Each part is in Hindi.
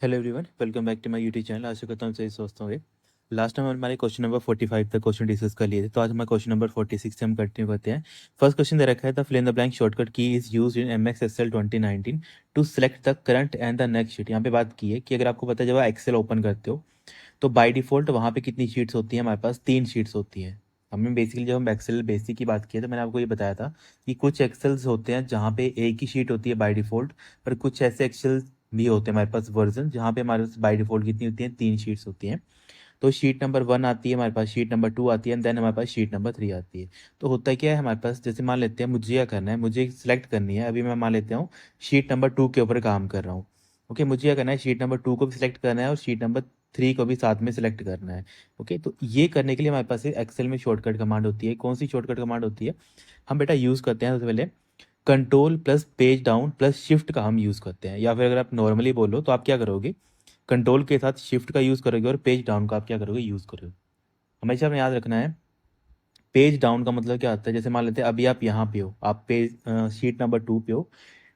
Hello everyone, welcome back to my YouTube channel. आशा करता हूँ सही सोचता होंगे। लास्ट टाइम हमारे क्वेश्चन नंबर 45 तक क्वेश्चन डिस्कस कर लिए थे, तो आज हमारे क्वेश्चन नंबर 46 से हम कंटिन्यू करते हैं। फर्स्ट क्वेश्चन दे रखा है, the fill in the blank shortcut key is used in MS Excel 2019 to select the current and the next sheet. यहाँ पे बात की है कि अगर आपको पता है जब आप एक्सेल ओपन करते हो तो बाय डिफॉल्ट वहाँ पे कितनी शीट्स होती हैं? हमारे पास 3 शीट्स होती हैं। हमें बेसिकली जब हम एक्सेल बेसिक की बात की है तो मैंने आपको ये बताया था कि कुछ एक्सेल्स होते हैं जहाँ पे एक ही शीट होती है बाय डिफॉल्ट, पर कुछ ऐसे एक्सेल भी होते हैं हमारे पास वर्जन जहाँ पे हमारे पास बाय डिफॉल्ट कितनी होती हैं? 3 शीट्स होती हैं। तो शीट नंबर 1 आती है हमारे पास, शीट नंबर 2 आती है एंड देन हमारे पास शीट नंबर 3 आती है। तो होता क्या है हमारे पास, जैसे मान लेते हैं मुझे क्या करना है, मुझे सेलेक्ट करनी है। अभी मैं मान लेता हूँ शीट नंबर 2 के ऊपर काम कर रहा हूँ। ओके, मुझे क्या करना है, शीट नंबर 2 को भी सिलेक्ट करना है और शीट नंबर 3 को भी साथ में सिलेक्ट करना है। ओके, तो ये करने के लिए हमारे पास एक्सेल में शॉर्टकट कमांड होती है। कौन सी शॉर्टकट कमांड होती है? हम बेटा यूज़ करते हैं सबसे पहले control plus page down plus shift का हम यूज़ करते हैं। या फिर अगर आप नॉर्मली बोलो तो आप क्या करोगे, कंट्रोल के साथ शिफ्ट का यूज़ करोगे और पेज डाउन का आप क्या करोगे, यूज़ करोगे। हमेशा हमें याद रखना है पेज डाउन का मतलब क्या होता है। जैसे मान लेते हैं अभी आप यहाँ पे हो, आप पेज शीट नंबर 2 पे हो।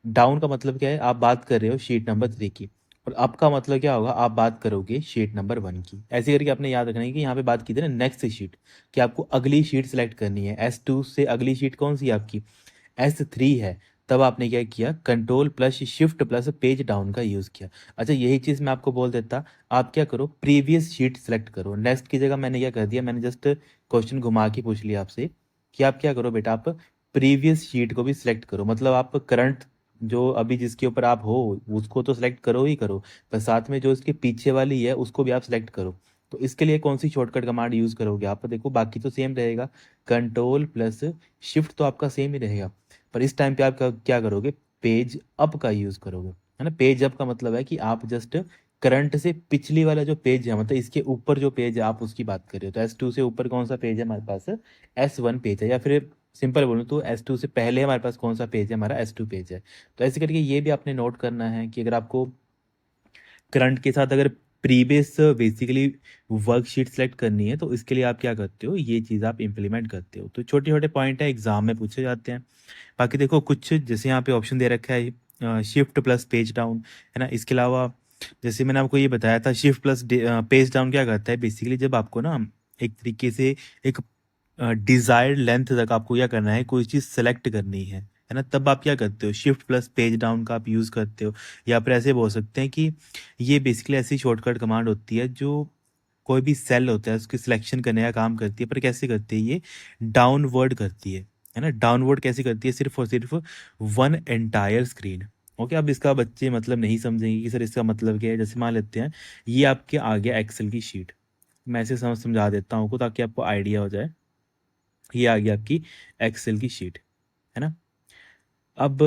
डाउन का मतलब क्या है, आप बात कर रहे हो शीट नंबर 3 की। और अप का मतलब क्या होगा, आप बात करोगे शीट नंबर 1 की। ऐसे करके आपने याद रखना है कि यहाँ पे बात की थी ना नेक्स्ट शीट, कि आपको अगली शीट सेलेक्ट करनी है। S2 से अगली शीट कौन सी है आपकी, S3 है। तब आपने क्या किया, control plus shift plus page down का यूज़ किया। अच्छा, यही चीज़ मैं आपको बोल देता, आप क्या करो, प्रीवियस शीट सेलेक्ट करो। नेक्स्ट की जगह मैंने क्या कर दिया, मैंने जस्ट क्वेश्चन घुमा के पूछ लिया आपसे कि आप क्या करो बेटा, आप प्रीवियस शीट को भी सिलेक्ट करो। मतलब आप करंट जो अभी जिसके ऊपर आप हो उसको तो सिलेक्ट करो ही करो, पर साथ में जो इसके पीछे वाली है उसको भी आप सिलेक्ट करो। तो इसके लिए कौन सी शॉर्टकट कमांड यूज़ करोगे आप? देखो बाकी तो सेम रहेगा, कंट्रोल प्लस शिफ्ट तो आपका सेम ही रहेगा, पर इस टाइम पे आप क्या करोगे, पेज अप का यूज़ करोगे। है ना, पेज अप का मतलब है कि आप जस्ट करंट से पिछली वाला जो पेज है, मतलब इसके ऊपर जो पेज है आप उसकी बात कर रहे हो। तो S2 से ऊपर कौन सा पेज है हमारे पास, S1 पेज है। या फिर सिंपल बोलूँ तो S2 से पहले हमारे पास कौन सा पेज है, हमारा S2 पेज है। तो ऐसे करके ये भी आपने नोट करना है कि अगर आपको करंट के साथ अगर प्रीवियस बेसिकली वर्कशीट सेलेक्ट करनी है तो इसके लिए आप क्या करते हो, ये चीज़ आप इंप्लीमेंट करते हो। तो छोटे छोटे पॉइंट है, एग्जाम में पूछे जाते हैं। बाकी देखो कुछ जैसे यहाँ पे ऑप्शन दे रखा है शिफ्ट प्लस पेज डाउन, है ना। इसके अलावा जैसे मैंने आपको ये बताया था, शिफ्ट प्लस पेज डाउन क्या करता है बेसिकली, जब आपको ना एक तरीके से एक डिजायर्ड लेंथ तक आपको क्या करना है, कोई चीज़ सेलेक्ट करनी है ना, तब आप क्या करते हो, शिफ्ट प्लस पेज डाउन का आप यूज़ करते हो। या फिर ऐसे बोल सकते हैं कि ये बेसिकली ऐसी शॉर्टकट कमांड होती है जो कोई भी सेल होता है उसकी सिलेक्शन करने का काम करती है। पर कैसे करती है ये, डाउनवर्ड करती है ना। डाउनवर्ड कैसे करती है, सिर्फ और सिर्फ वन एंटायर स्क्रीन। ओके, अब इसका बच्चे मतलब नहीं समझेंगे कि सर इसका मतलब क्या है। जैसे मान लेते हैं ये आपके आ गया एक्सेल की शीट, मैं ऐसे समझा देता हूँ ताकि आपको आइडिया हो जाए। ये आ गई आपकी एक्सेल की शीट, है ना। अब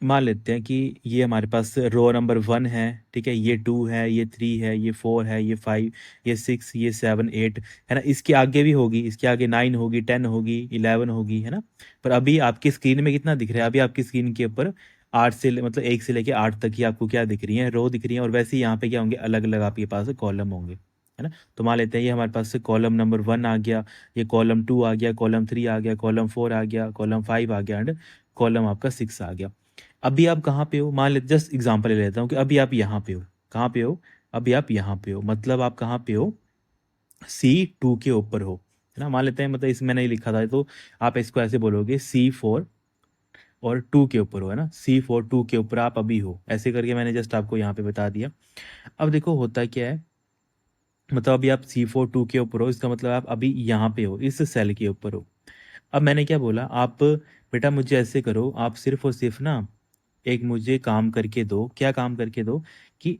मान लेते हैं कि ये हमारे पास रो नंबर 1 है, ठीक है, ये 2 है, ये 3 है, ये 4 है, ये 5, ये 6, ये 7, 8, है ना। इसके आगे भी होगी, इसके आगे 9 होगी, 10 होगी, 11 होगी, है ना। पर अभी आपकी स्क्रीन में कितना दिख रहा है, अभी आपकी स्क्रीन के ऊपर 8 से मतलब 1 से लेके 8 तक ही आपको क्या दिख रही है, रो दिख रही है। और वैसे ही यहाँ पे क्या होंगे, अलग अलग आपके पास कॉलम होंगे, है ना। तो मान लेते हैं ये हमारे पास कॉलम नंबर 1 आ गया, ये कॉलम 2 आ गया, कॉलम 3 आ गया, कॉलम 4 आ गया, कॉलम 5 आ गया एंड कॉलम आपका 6 आ गया। अभी आप कहाँ पे हो, मान लेते जस्ट एग्जांपल ले लेता हूँ कि अभी आप यहाँ पे हो। कहाँ पे हो, अभी आप यहाँ पे हो, मतलब आप कहाँ पे हो, C2 के ऊपर हो, है ना। मान लेते हैं मतलब इसमें मैंने ही लिखा था, तो आप इसको ऐसे बोलोगे C4 और 2 के ऊपर हो, है ना। C4 2 के ऊपर आप अभी हो, ऐसे करके मैंने जस्ट आपको यहाँ पे बता दिया। अब देखो होता क्या है, मतलब अभी आप C4 2 के ऊपर हो, इसका मतलब आप अभी यहाँ पे हो, इस सेल के ऊपर हो। अब मैंने क्या बोला, आप बेटा मुझे ऐसे करो, आप सिर्फ और सिर्फ ना एक मुझे काम करके दो। क्या काम करके दो, कि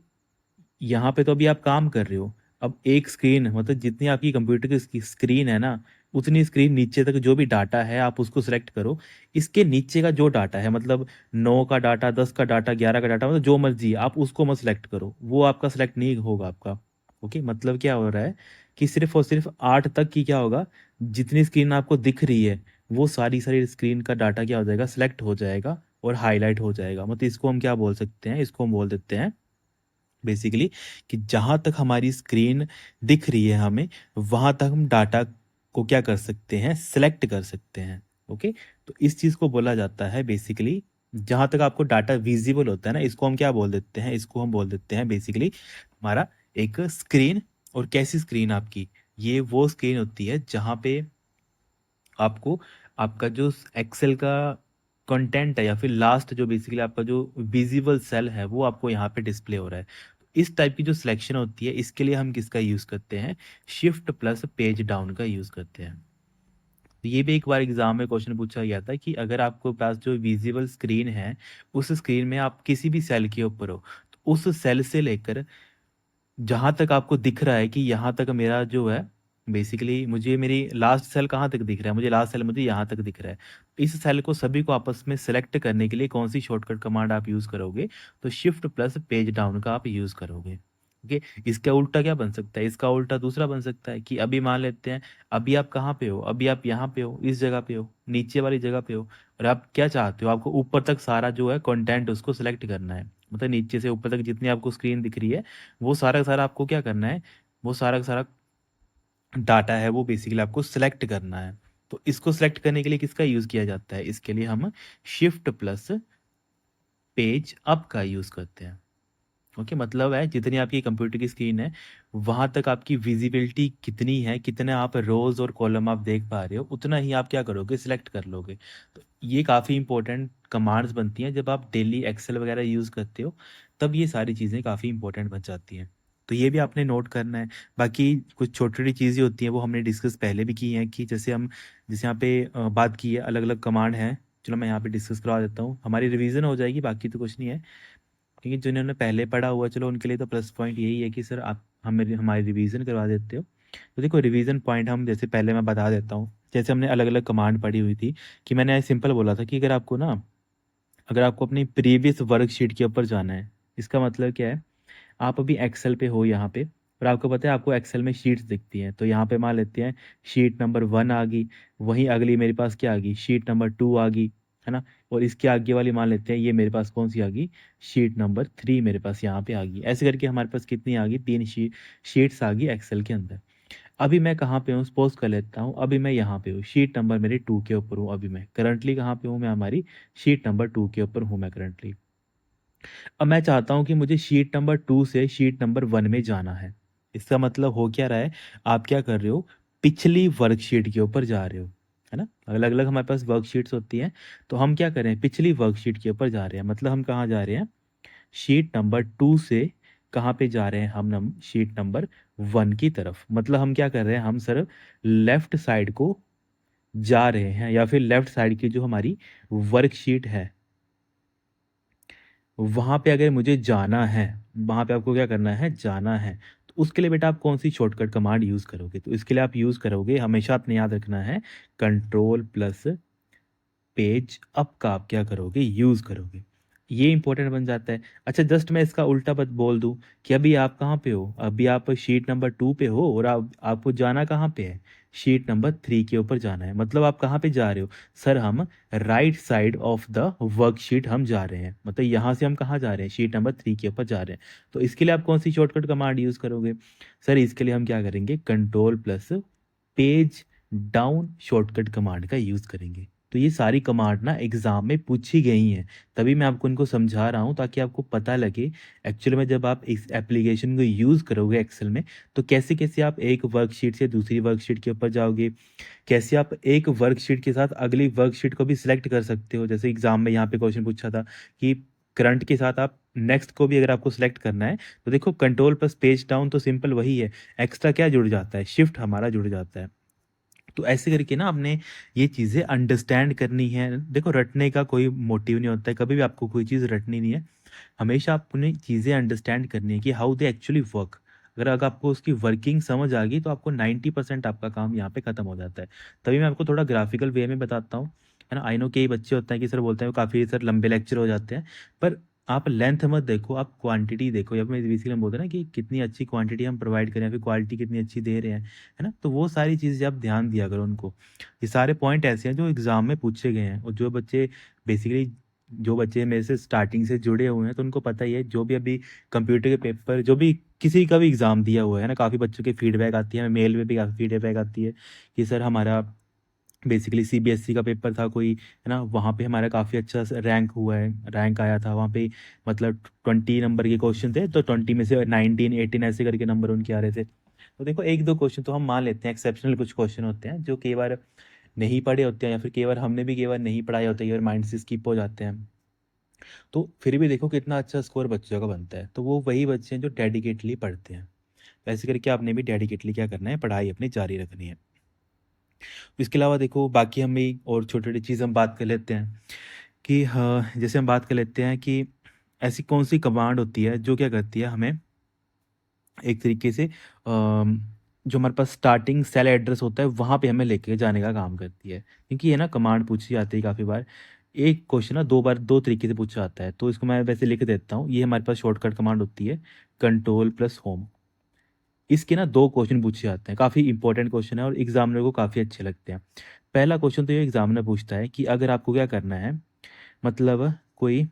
यहाँ पे तो अभी आप काम कर रहे हो, अब एक स्क्रीन मतलब जितनी आपकी कंप्यूटर की स्क्रीन है ना, उतनी स्क्रीन नीचे तक जो भी डाटा है आप उसको सिलेक्ट करो। इसके नीचे का जो डाटा है, मतलब 9 का डाटा, 10 का डाटा, 11 का डाटा, मतलब जो मर्जी आप उसको मत सिलेक्ट करो, वो आपका सिलेक्ट नहीं होगा आपका। ओके, मतलब क्या हो रहा है कि सिर्फ और सिर्फ 8 तक की क्या होगा, जितनी स्क्रीन आपको दिख रही है वो सारी सारी स्क्रीन का डाटा क्या हो जाएगा, सिलेक्ट हो जाएगा और हाईलाइट हो जाएगा। मतलब इसको हम क्या बोल सकते हैं, इसको हम बोल देते हैं बेसिकली कि जहां तक हमारी स्क्रीन दिख रही है हमें, वहां तक हम डाटा को क्या कर सकते हैं, सिलेक्ट कर सकते हैं। ओके, तो इस चीज को बोला जाता है बेसिकली जहाँ तक आपको डाटा विजिबल होता है ना, इसको हम क्या बोल देते हैं, इसको हम बोल देते हैं बेसिकली हमारा एक स्क्रीन। और कैसी स्क्रीन आपकी, ये वो स्क्रीन होती है जहाँ पे आपको आपका जो एक्सेल का कंटेंट है या फिर लास्ट जो बेसिकली आपका जो विजिबल सेल है वो आपको यहाँ पे डिस्प्ले हो रहा है। तो इस टाइप की जो सिलेक्शन होती है इसके लिए हम किसका यूज़ करते हैं, शिफ्ट प्लस पेज डाउन का यूज़ करते हैं। तो ये भी एक बार एग्जाम में क्वेश्चन पूछा गया था कि अगर आपको पास जो विजिबल स्क्रीन है उस स्क्रीन में आप किसी भी सेल के ऊपर हो, तो उस सेल से लेकर जहां तक आपको दिख रहा है कि यहाँ तक मेरा जो है बेसिकली मुझे मेरी लास्ट सेल कहाँ तक दिख रहा है, मुझे लास्ट सेल मुझे यहाँ तक दिख रहा है। इस सेल को सभी को आपस में सेलेक्ट करने के लिए कौन सी शॉर्टकट कमांड आप यूज़ करोगे, तो शिफ्ट प्लस पेज डाउन का आप यूज़ करोगे। ओके, इसका उल्टा क्या बन सकता है, इसका उल्टा दूसरा बन सकता है कि अभी मान लेते हैं अभी आप कहाँ पे हो, अभी आप यहाँ पे हो, इस जगह पे हो, नीचे वाली जगह पे हो, और आप क्या चाहते हो, आपको ऊपर तक सारा जो है कंटेंट उसको सिलेक्ट करना है। मतलब नीचे से ऊपर तक जितनी आपको स्क्रीन दिख रही है वो सारा का सारा आपको क्या करना है, वो सारा का सारा डाटा है वो बेसिकली आपको सिलेक्ट करना है। तो इसको सिलेक्ट करने के लिए किसका यूज़ किया जाता है, इसके लिए हम शिफ्ट प्लस पेज अप का यूज़ करते हैं। ओके, मतलब है जितनी आपकी कंप्यूटर की स्क्रीन है वहां तक आपकी विजिबिलिटी कितनी है, कितने आप रोज और कॉलम आप देख पा रहे हो, उतना ही आप क्या करोगे, सिलेक्ट कर लोगे। तो ये काफ़ी इंपॉर्टेंट कमांड्स बनती हैं जब आप डेली एक्सेल वगैरह यूज़ करते हो, तब ये सारी चीज़ें काफ़ी इंपॉर्टेंट बन जाती हैं। तो ये भी आपने नोट करना है। बाकी कुछ छोटी छोटी चीज़ें होती हैं वो हमने डिस्कस पहले भी की हैं कि जैसे यहाँ पे बात की है अलग अलग कमांड हैं। चलो मैं यहाँ पे डिस्कस करवा देता हूँ, हमारी रिवीजन हो जाएगी, बाकी तो कुछ नहीं है। क्योंकि जिन्होंने पहले पढ़ा हुआ चलो उनके लिए तो प्लस पॉइंट यही है कि सर आप हमें हमारी रिवीजन करवा देते हो। तो देखो रिवीजन पॉइंट हम जैसे पहले मैं बता देता हूँ, जैसे हमने अलग अलग कमांड पढ़ी हुई थी कि मैंने सिंपल बोला था कि अगर आपको अपनी प्रीवियस वर्कशीट के ऊपर जाना है, इसका मतलब क्या है, आप अभी एक्सेल पे हो यहाँ पे, और आपको पता है आपको एक्सेल में शीट्स दिखती हैं, तो यहाँ पे मान लेते हैं शीट नंबर 1 आ गई, वहीं अगली मेरे पास क्या आ गई, शीट नंबर 2 आ गई, है ना। और इसके आगे वाली मान लेते हैं ये मेरे पास कौन सी आ गई, शीट नंबर 3 मेरे पास यहाँ पे आ गई। ऐसे करके हमारे पास कितनी आ गई, 3 शीट्स आ गई एक्सेल के अंदर। अभी मैं कहाँ पे हूँ, सपोज कर लेता हूँ अभी मैं यहाँ पे हूँ, शीट नंबर मेरे 2 के ऊपर हूँ। अभी मैं करंटली कहाँ पे हूँ, मैं हमारी शीट नंबर 2 के ऊपर हूँ मैं करंटली। अब मैं चाहता हूँ कि मुझे शीट नंबर 2 से शीट नंबर 1 में जाना है। इसका मतलब हो क्या रहा है, आप क्या कर रहे हो, पिछली वर्कशीट के ऊपर जा रहे हो, है ना। अलग अलग हमारे पास वर्कशीट्स होती हैं, तो हम क्या करें, पिछली वर्कशीट के ऊपर जा रहे हैं। मतलब हम कहाँ जा रहे हैं, शीट नंबर 2 से कहाँ पे जा रहे हैं, हम शीट नंबर 1 की तरफ। मतलब हम क्या कर रहे हैं, हम सर लेफ्ट साइड को जा रहे हैं, या फिर लेफ्ट साइड की जो हमारी वर्कशीट है वहाँ पे अगर मुझे जाना है, वहाँ पे आपको क्या करना है, जाना है। तो उसके लिए बेटा आप कौन सी शॉर्टकट कमांड यूज़ करोगे, तो इसके लिए आप यूज़ करोगे, हमेशा आपने याद रखना है, कंट्रोल प्लस पेज अप का आप क्या करोगे, यूज़ करोगे। ये इंपॉर्टेंट बन जाता है। अच्छा जस्ट मैं इसका उल्टा बत बोल दूं कि अभी आप कहाँ पे हो, अभी आप शीट नंबर 2 पे हो और आपको जाना कहाँ पे है, शीट नंबर 3 के ऊपर जाना है। मतलब आप कहाँ पे जा रहे हो, सर हम right side of the worksheet हम जा रहे हैं। मतलब यहाँ से हम कहाँ जा रहे हैं, शीट नंबर 3 के ऊपर जा रहे हैं। तो इसके लिए आप कौन सी शॉर्टकट कमांड यूज़ करोगे, सर इसके लिए हम क्या करेंगे, control plus page down shortcut command का यूज़ करेंगे। तो ये सारी कमांड ना एग्जाम में पूछी गई हैं, तभी मैं आपको इनको समझा रहा हूँ ताकि आपको पता लगे एक्चुअली में जब आप इस एप्लीकेशन को यूज़ करोगे एक्सेल में, तो कैसे कैसे आप एक वर्कशीट से दूसरी वर्कशीट के ऊपर जाओगे, कैसे आप एक वर्कशीट के साथ अगली वर्कशीट को भी सिलेक्ट कर सकते हो। जैसे एग्जाम में यहाँ पे क्वेश्चन पूछा था कि करंट के साथ आप नेक्स्ट को भी अगर आपको सिलेक्ट करना है, तो देखो कंट्रोल प्लस पेज डाउन तो सिंपल वही है, एक्स्ट्रा क्या जुड़ जाता है, शिफ्ट हमारा जुड़ जाता है। तो ऐसे करके ना आपने ये चीज़ें अंडरस्टैंड करनी है। देखो रटने का कोई मोटिव नहीं होता है, कभी भी आपको कोई चीज़ रटनी नहीं है, हमेशा आपने चीज़ें अंडरस्टैंड करनी है कि हाउ दे एक्चुअली वर्क। अगर आपको उसकी वर्किंग समझ आ गई तो आपको 90% आपका काम यहाँ पे खत्म हो जाता है। तभी मैं आपको थोड़ा ग्राफिकल वे में बताता हूँ, है ना। आई नो कई बच्चे होते हैं कि सर बोलते हैं काफ़ी सर लंबे लेक्चर हो जाते हैं, पर आप लेंथ मत देखो, आप क्वांटिटी देखो। या फिर बेसिकली हम बोलते हैं ना कि कितनी अच्छी क्वांटिटी हम प्रोवाइड करें या फिर क्वालिटी कितनी अच्छी दे रहे हैं, है ना। तो वो सारी चीज़ें आप ध्यान दिया करो उनको। ये सारे पॉइंट ऐसे हैं जो एग्जाम में पूछे गए हैं, और बेसिकली जो बच्चे मेरे से स्टार्टिंग से जुड़े हुए हैं तो उनको पता ही है, जो भी अभी कंप्यूटर के पेपर जो भी किसी का भी एग्ज़ाम दिया हुआ है ना, काफ़ी बच्चों के फीडबैक आती है, मेल में भी काफ़ी फीडबैक आती है कि सर हमारा बेसिकली सीबीएसई का पेपर था कोई, है ना, वहाँ पे हमारा काफ़ी अच्छा रैंक हुआ है, रैंक आया था वहाँ पे। मतलब 20 नंबर के क्वेश्चन थे, तो 20 में से 19 18 ऐसे करके नंबर उनके आ रहे थे। तो देखो एक दो क्वेश्चन तो हम मान लेते हैं, एक्सेप्शनल कुछ क्वेश्चन होते हैं जो कई बार नहीं पढ़े होते हैं, या फिर कई बार हमने भी कई बार नहीं पढ़ाए होते हैं, कई बार माइंड से स्किप हो जाते हैं। तो फिर भी देखो कितना अच्छा स्कोर बच्चों का बनता है। तो वो वही बच्चे हैं जो डेडिकेटली पढ़ते हैं। वैसे करके आपने भी डेडिकेटली क्या करना है, पढ़ाई अपनी जारी रखनी है। इसके अलावा देखो बाकी हम भी और छोटी छोटी चीज़ हम बात कर लेते हैं कि हाँ, जैसे हम बात कर लेते हैं कि ऐसी कौन सी कमांड होती है जो क्या करती है हमें एक तरीके से जो हमारे पास स्टार्टिंग सेल एड्रेस होता है वहाँ पे हमें लेके जाने का काम करती है। क्योंकि ये ना कमांड पूछी जाती है काफ़ी बार। एक क्वेश्चन ना 2 बार 2 तरीके से पूछा जाता है, तो इसको मैं वैसे लिख देता हूँ। ये हमारे पास शॉर्टकट कमांड होती है कंट्रोल प्लस होम। इसके ना 2 क्वेश्चन पूछे जाते हैं, काफ़ी इंपॉर्टेंट क्वेश्चन है और एग्जामिनर को काफ़ी अच्छे लगते हैं। पहला क्वेश्चन तो ये एग्जामिनर पूछता है कि अगर आपको क्या करना है, मतलब कोई,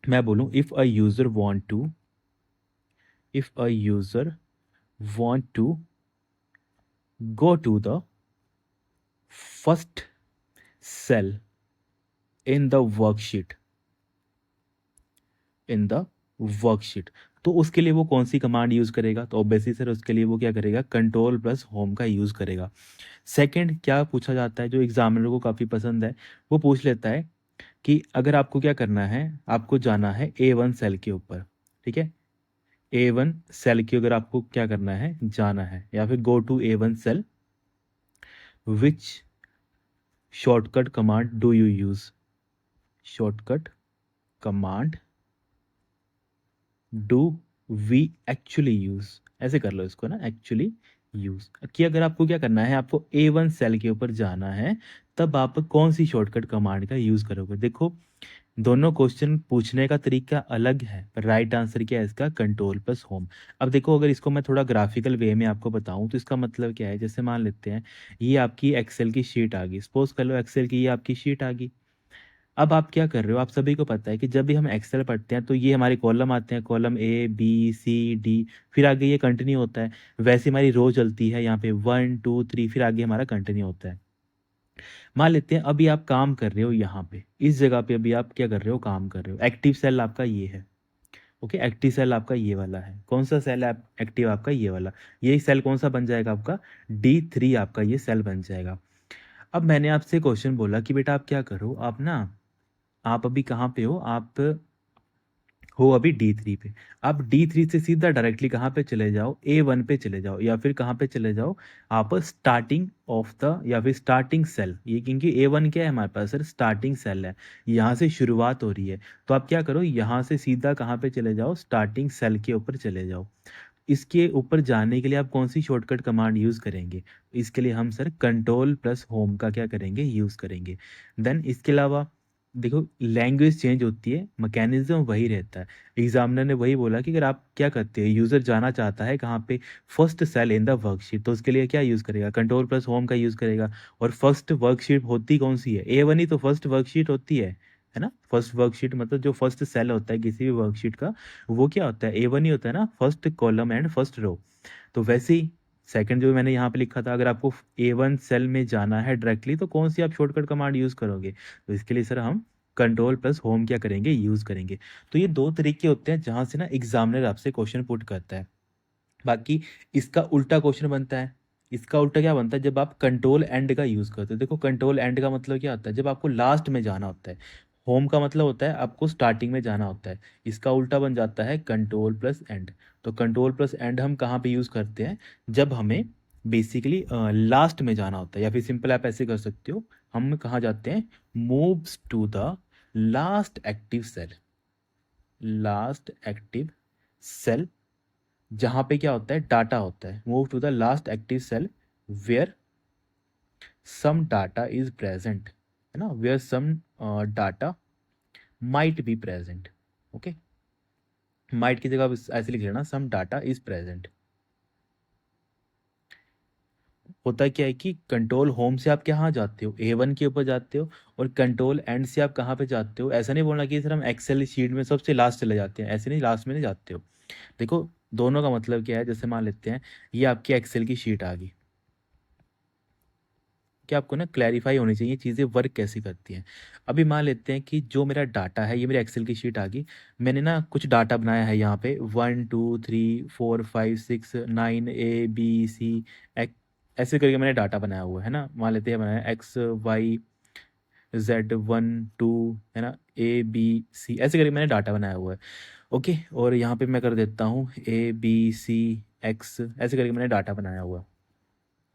मैं बोलूँ, if a user want to go to the first cell in the worksheet, in the worksheet, तो उसके लिए वो कौन सी कमांड यूज़ करेगा? तो ऑब्वियसली सर उसके लिए वो क्या करेगा, कंट्रोल प्लस होम का यूज़ करेगा। सेकंड क्या पूछा जाता है जो एग्जामिनर को काफ़ी पसंद है, वो पूछ लेता है कि अगर आपको क्या करना है, आपको जाना है A1 सेल के ऊपर, ठीक है, A1 सेल की अगर आपको क्या करना है, जाना है, या फिर go to A1 cell, which shortcut command do you use, shortcut command do we actually use, ऐसे कर लो इसको ना, एक्चुअली यूज, कि अगर आपको क्या करना है, आपको A1 सेल के ऊपर जाना है, तब आप कौन सी शॉर्टकट कमांड का यूज करोगे। देखो दोनों क्वेश्चन पूछने का तरीका अलग है, पर राइट आंसर क्या है इसका, कंट्रोल प्लस होम। अब देखो अगर इसको मैं थोड़ा ग्राफिकल वे में आपको बताऊं तो इसका मतलब क्या है, जैसे मान लेते हैं ये आपकी एक्सेल की शीट आ गई, सपोज कर लो एक्सेल की ये आपकी शीट आ गई। अब आप क्या कर रहे हो, आप सभी को पता है कि जब भी हम एक्सेल पढ़ते हैं तो ये हमारे कॉलम आते हैं, column A B C D, फिर आगे ये कंटिन्यू होता है। वैसे हमारी रो चलती है यहाँ पे 1 2 3, फिर आगे हमारा कंटिन्यू होता है। मान लेते हैं अभी आप काम कर रहे हो यहाँ पे, इस जगह पे अभी आप क्या कर रहे हो, काम कर रहे हो। एक्टिव सेल आपका ये है, ओके, एक्टिव सेल आपका ये वाला है। कौन सा सेल है एक्टिव आपका, ये वाला। ये सेल कौन सा बन जाएगा आपका, D3 आपका ये सेल बन जाएगा। अब मैंने आपसे क्वेश्चन बोला कि बेटा आप क्या करो, आप ना, आप अभी कहाँ पे हो अभी D3 पे। आप D3 से सीधा डायरेक्टली कहाँ पे चले जाओ, A1 पे चले जाओ, या फिर कहाँ पे चले जाओ आप, स्टार्टिंग ऑफ द, या फिर स्टार्टिंग सेल, ये क्योंकि A1 क्या है हमारे पास सर, स्टार्टिंग सेल है, यहाँ से शुरुआत हो रही है। तो आप क्या करो, यहाँ से सीधा कहाँ पे चले जाओ, स्टार्टिंग सेल के ऊपर चले जाओ। इसके ऊपर जाने के लिए आप कौन सी शॉर्टकट कमांड यूज़ करेंगे, इसके लिए हम सर कंट्रोल प्लस होम का क्या करेंगे, यूज़ करेंगे। देन इसके अलावा देखो लैंग्वेज चेंज होती है, मैकेनिज्म वही रहता है। एग्जामिनर ने वही बोला कि अगर आप क्या करते हैं, यूज़र जाना चाहता है कहाँ पे, first cell in the worksheet, तो उसके लिए क्या यूज़ करेगा, कंट्रोल प्लस होम का यूज़ करेगा। और फर्स्ट वर्कशीट होती कौन सी है, A1 ही तो फर्स्ट वर्कशीट होती है ना। फर्स्ट वर्कशीट मतलब जो फर्स्ट सेल होता है किसी भी वर्कशीट का, वो क्या होता है, A1 ही होता है ना, first column and first row. तो वैसे ही सेकंड जो मैंने यहाँ पे लिखा था, अगर आपको A1 सेल में जाना है डायरेक्टली, तो कौन सी आप शॉर्टकट कमांड यूज़ करोगे। तो इसके लिए सर हम कंट्रोल प्लस होम क्या करेंगे, यूज़ करेंगे। तो ये 2 तरीके होते हैं जहाँ से ना एग्जामिनर आपसे क्वेश्चन पुट करता है। बाकी इसका उल्टा क्वेश्चन बनता है। इसका उल्टा क्या बनता है, जब आप कंट्रोल एंड का यूज़ करते हो। देखो कंट्रोल एंड का मतलब क्या होता है, जब आपको लास्ट में जाना होता है। होम का मतलब होता है आपको स्टार्टिंग में जाना होता है। इसका उल्टा बन जाता है कंट्रोल प्लस एंड। तो कंट्रोल प्लस एंड हम कहाँ पे यूज़ करते हैं, जब हमें बेसिकली लास्ट में जाना होता है। या फिर सिंपल आप ऐसे कर सकते हो, हम कहाँ जाते हैं, moves to the last active cell, last active cell, जहाँ पे क्या होता है, डाटा होता है। Move to the last active cell where some data is present, है ना, where some data might be present. Okay, might की जगह आप ऐसे लिख लेना, सम डाटा इज प्रेजेंट। होता क्या है कि कंट्रोल होम से आप कहाँ जाते हो, A1 के ऊपर जाते हो, और कंट्रोल एंड से आप कहाँ पे जाते हो। ऐसा नहीं बोलना कि सर हम एक्सेल शीट में सबसे लास्ट चले जाते हैं, ऐसे नहीं, लास्ट में नहीं जाते हो। देखो दोनों का मतलब क्या है, जैसे मान लेते हैं ये आपकी एक्सेल की शीट आ गई, कि आपको ना क्लैरिफाई होनी चाहिए चीज़ें वर्क कैसे करती हैं। अभी मान लेते हैं कि जो मेरा डाटा है, ये मेरी एक्सेल की शीट आ गई। मैंने ना कुछ डाटा बनाया है यहाँ पे 1 2 3 4 5 6 9 ए बी सी एक ऐसे करके मैंने डाटा बनाया हुआ है ना। मान लेते हैं बनाया एक्स वाई जेड 1 2 है ना, ए बी सी ऐसे करके मैंने डाटा बनाया हुआ है। ओके, और यहाँ पे मैं कर देता हूँ ए बी सी एक्स ऐसे करके मैंने डाटा बनाया हुआ है।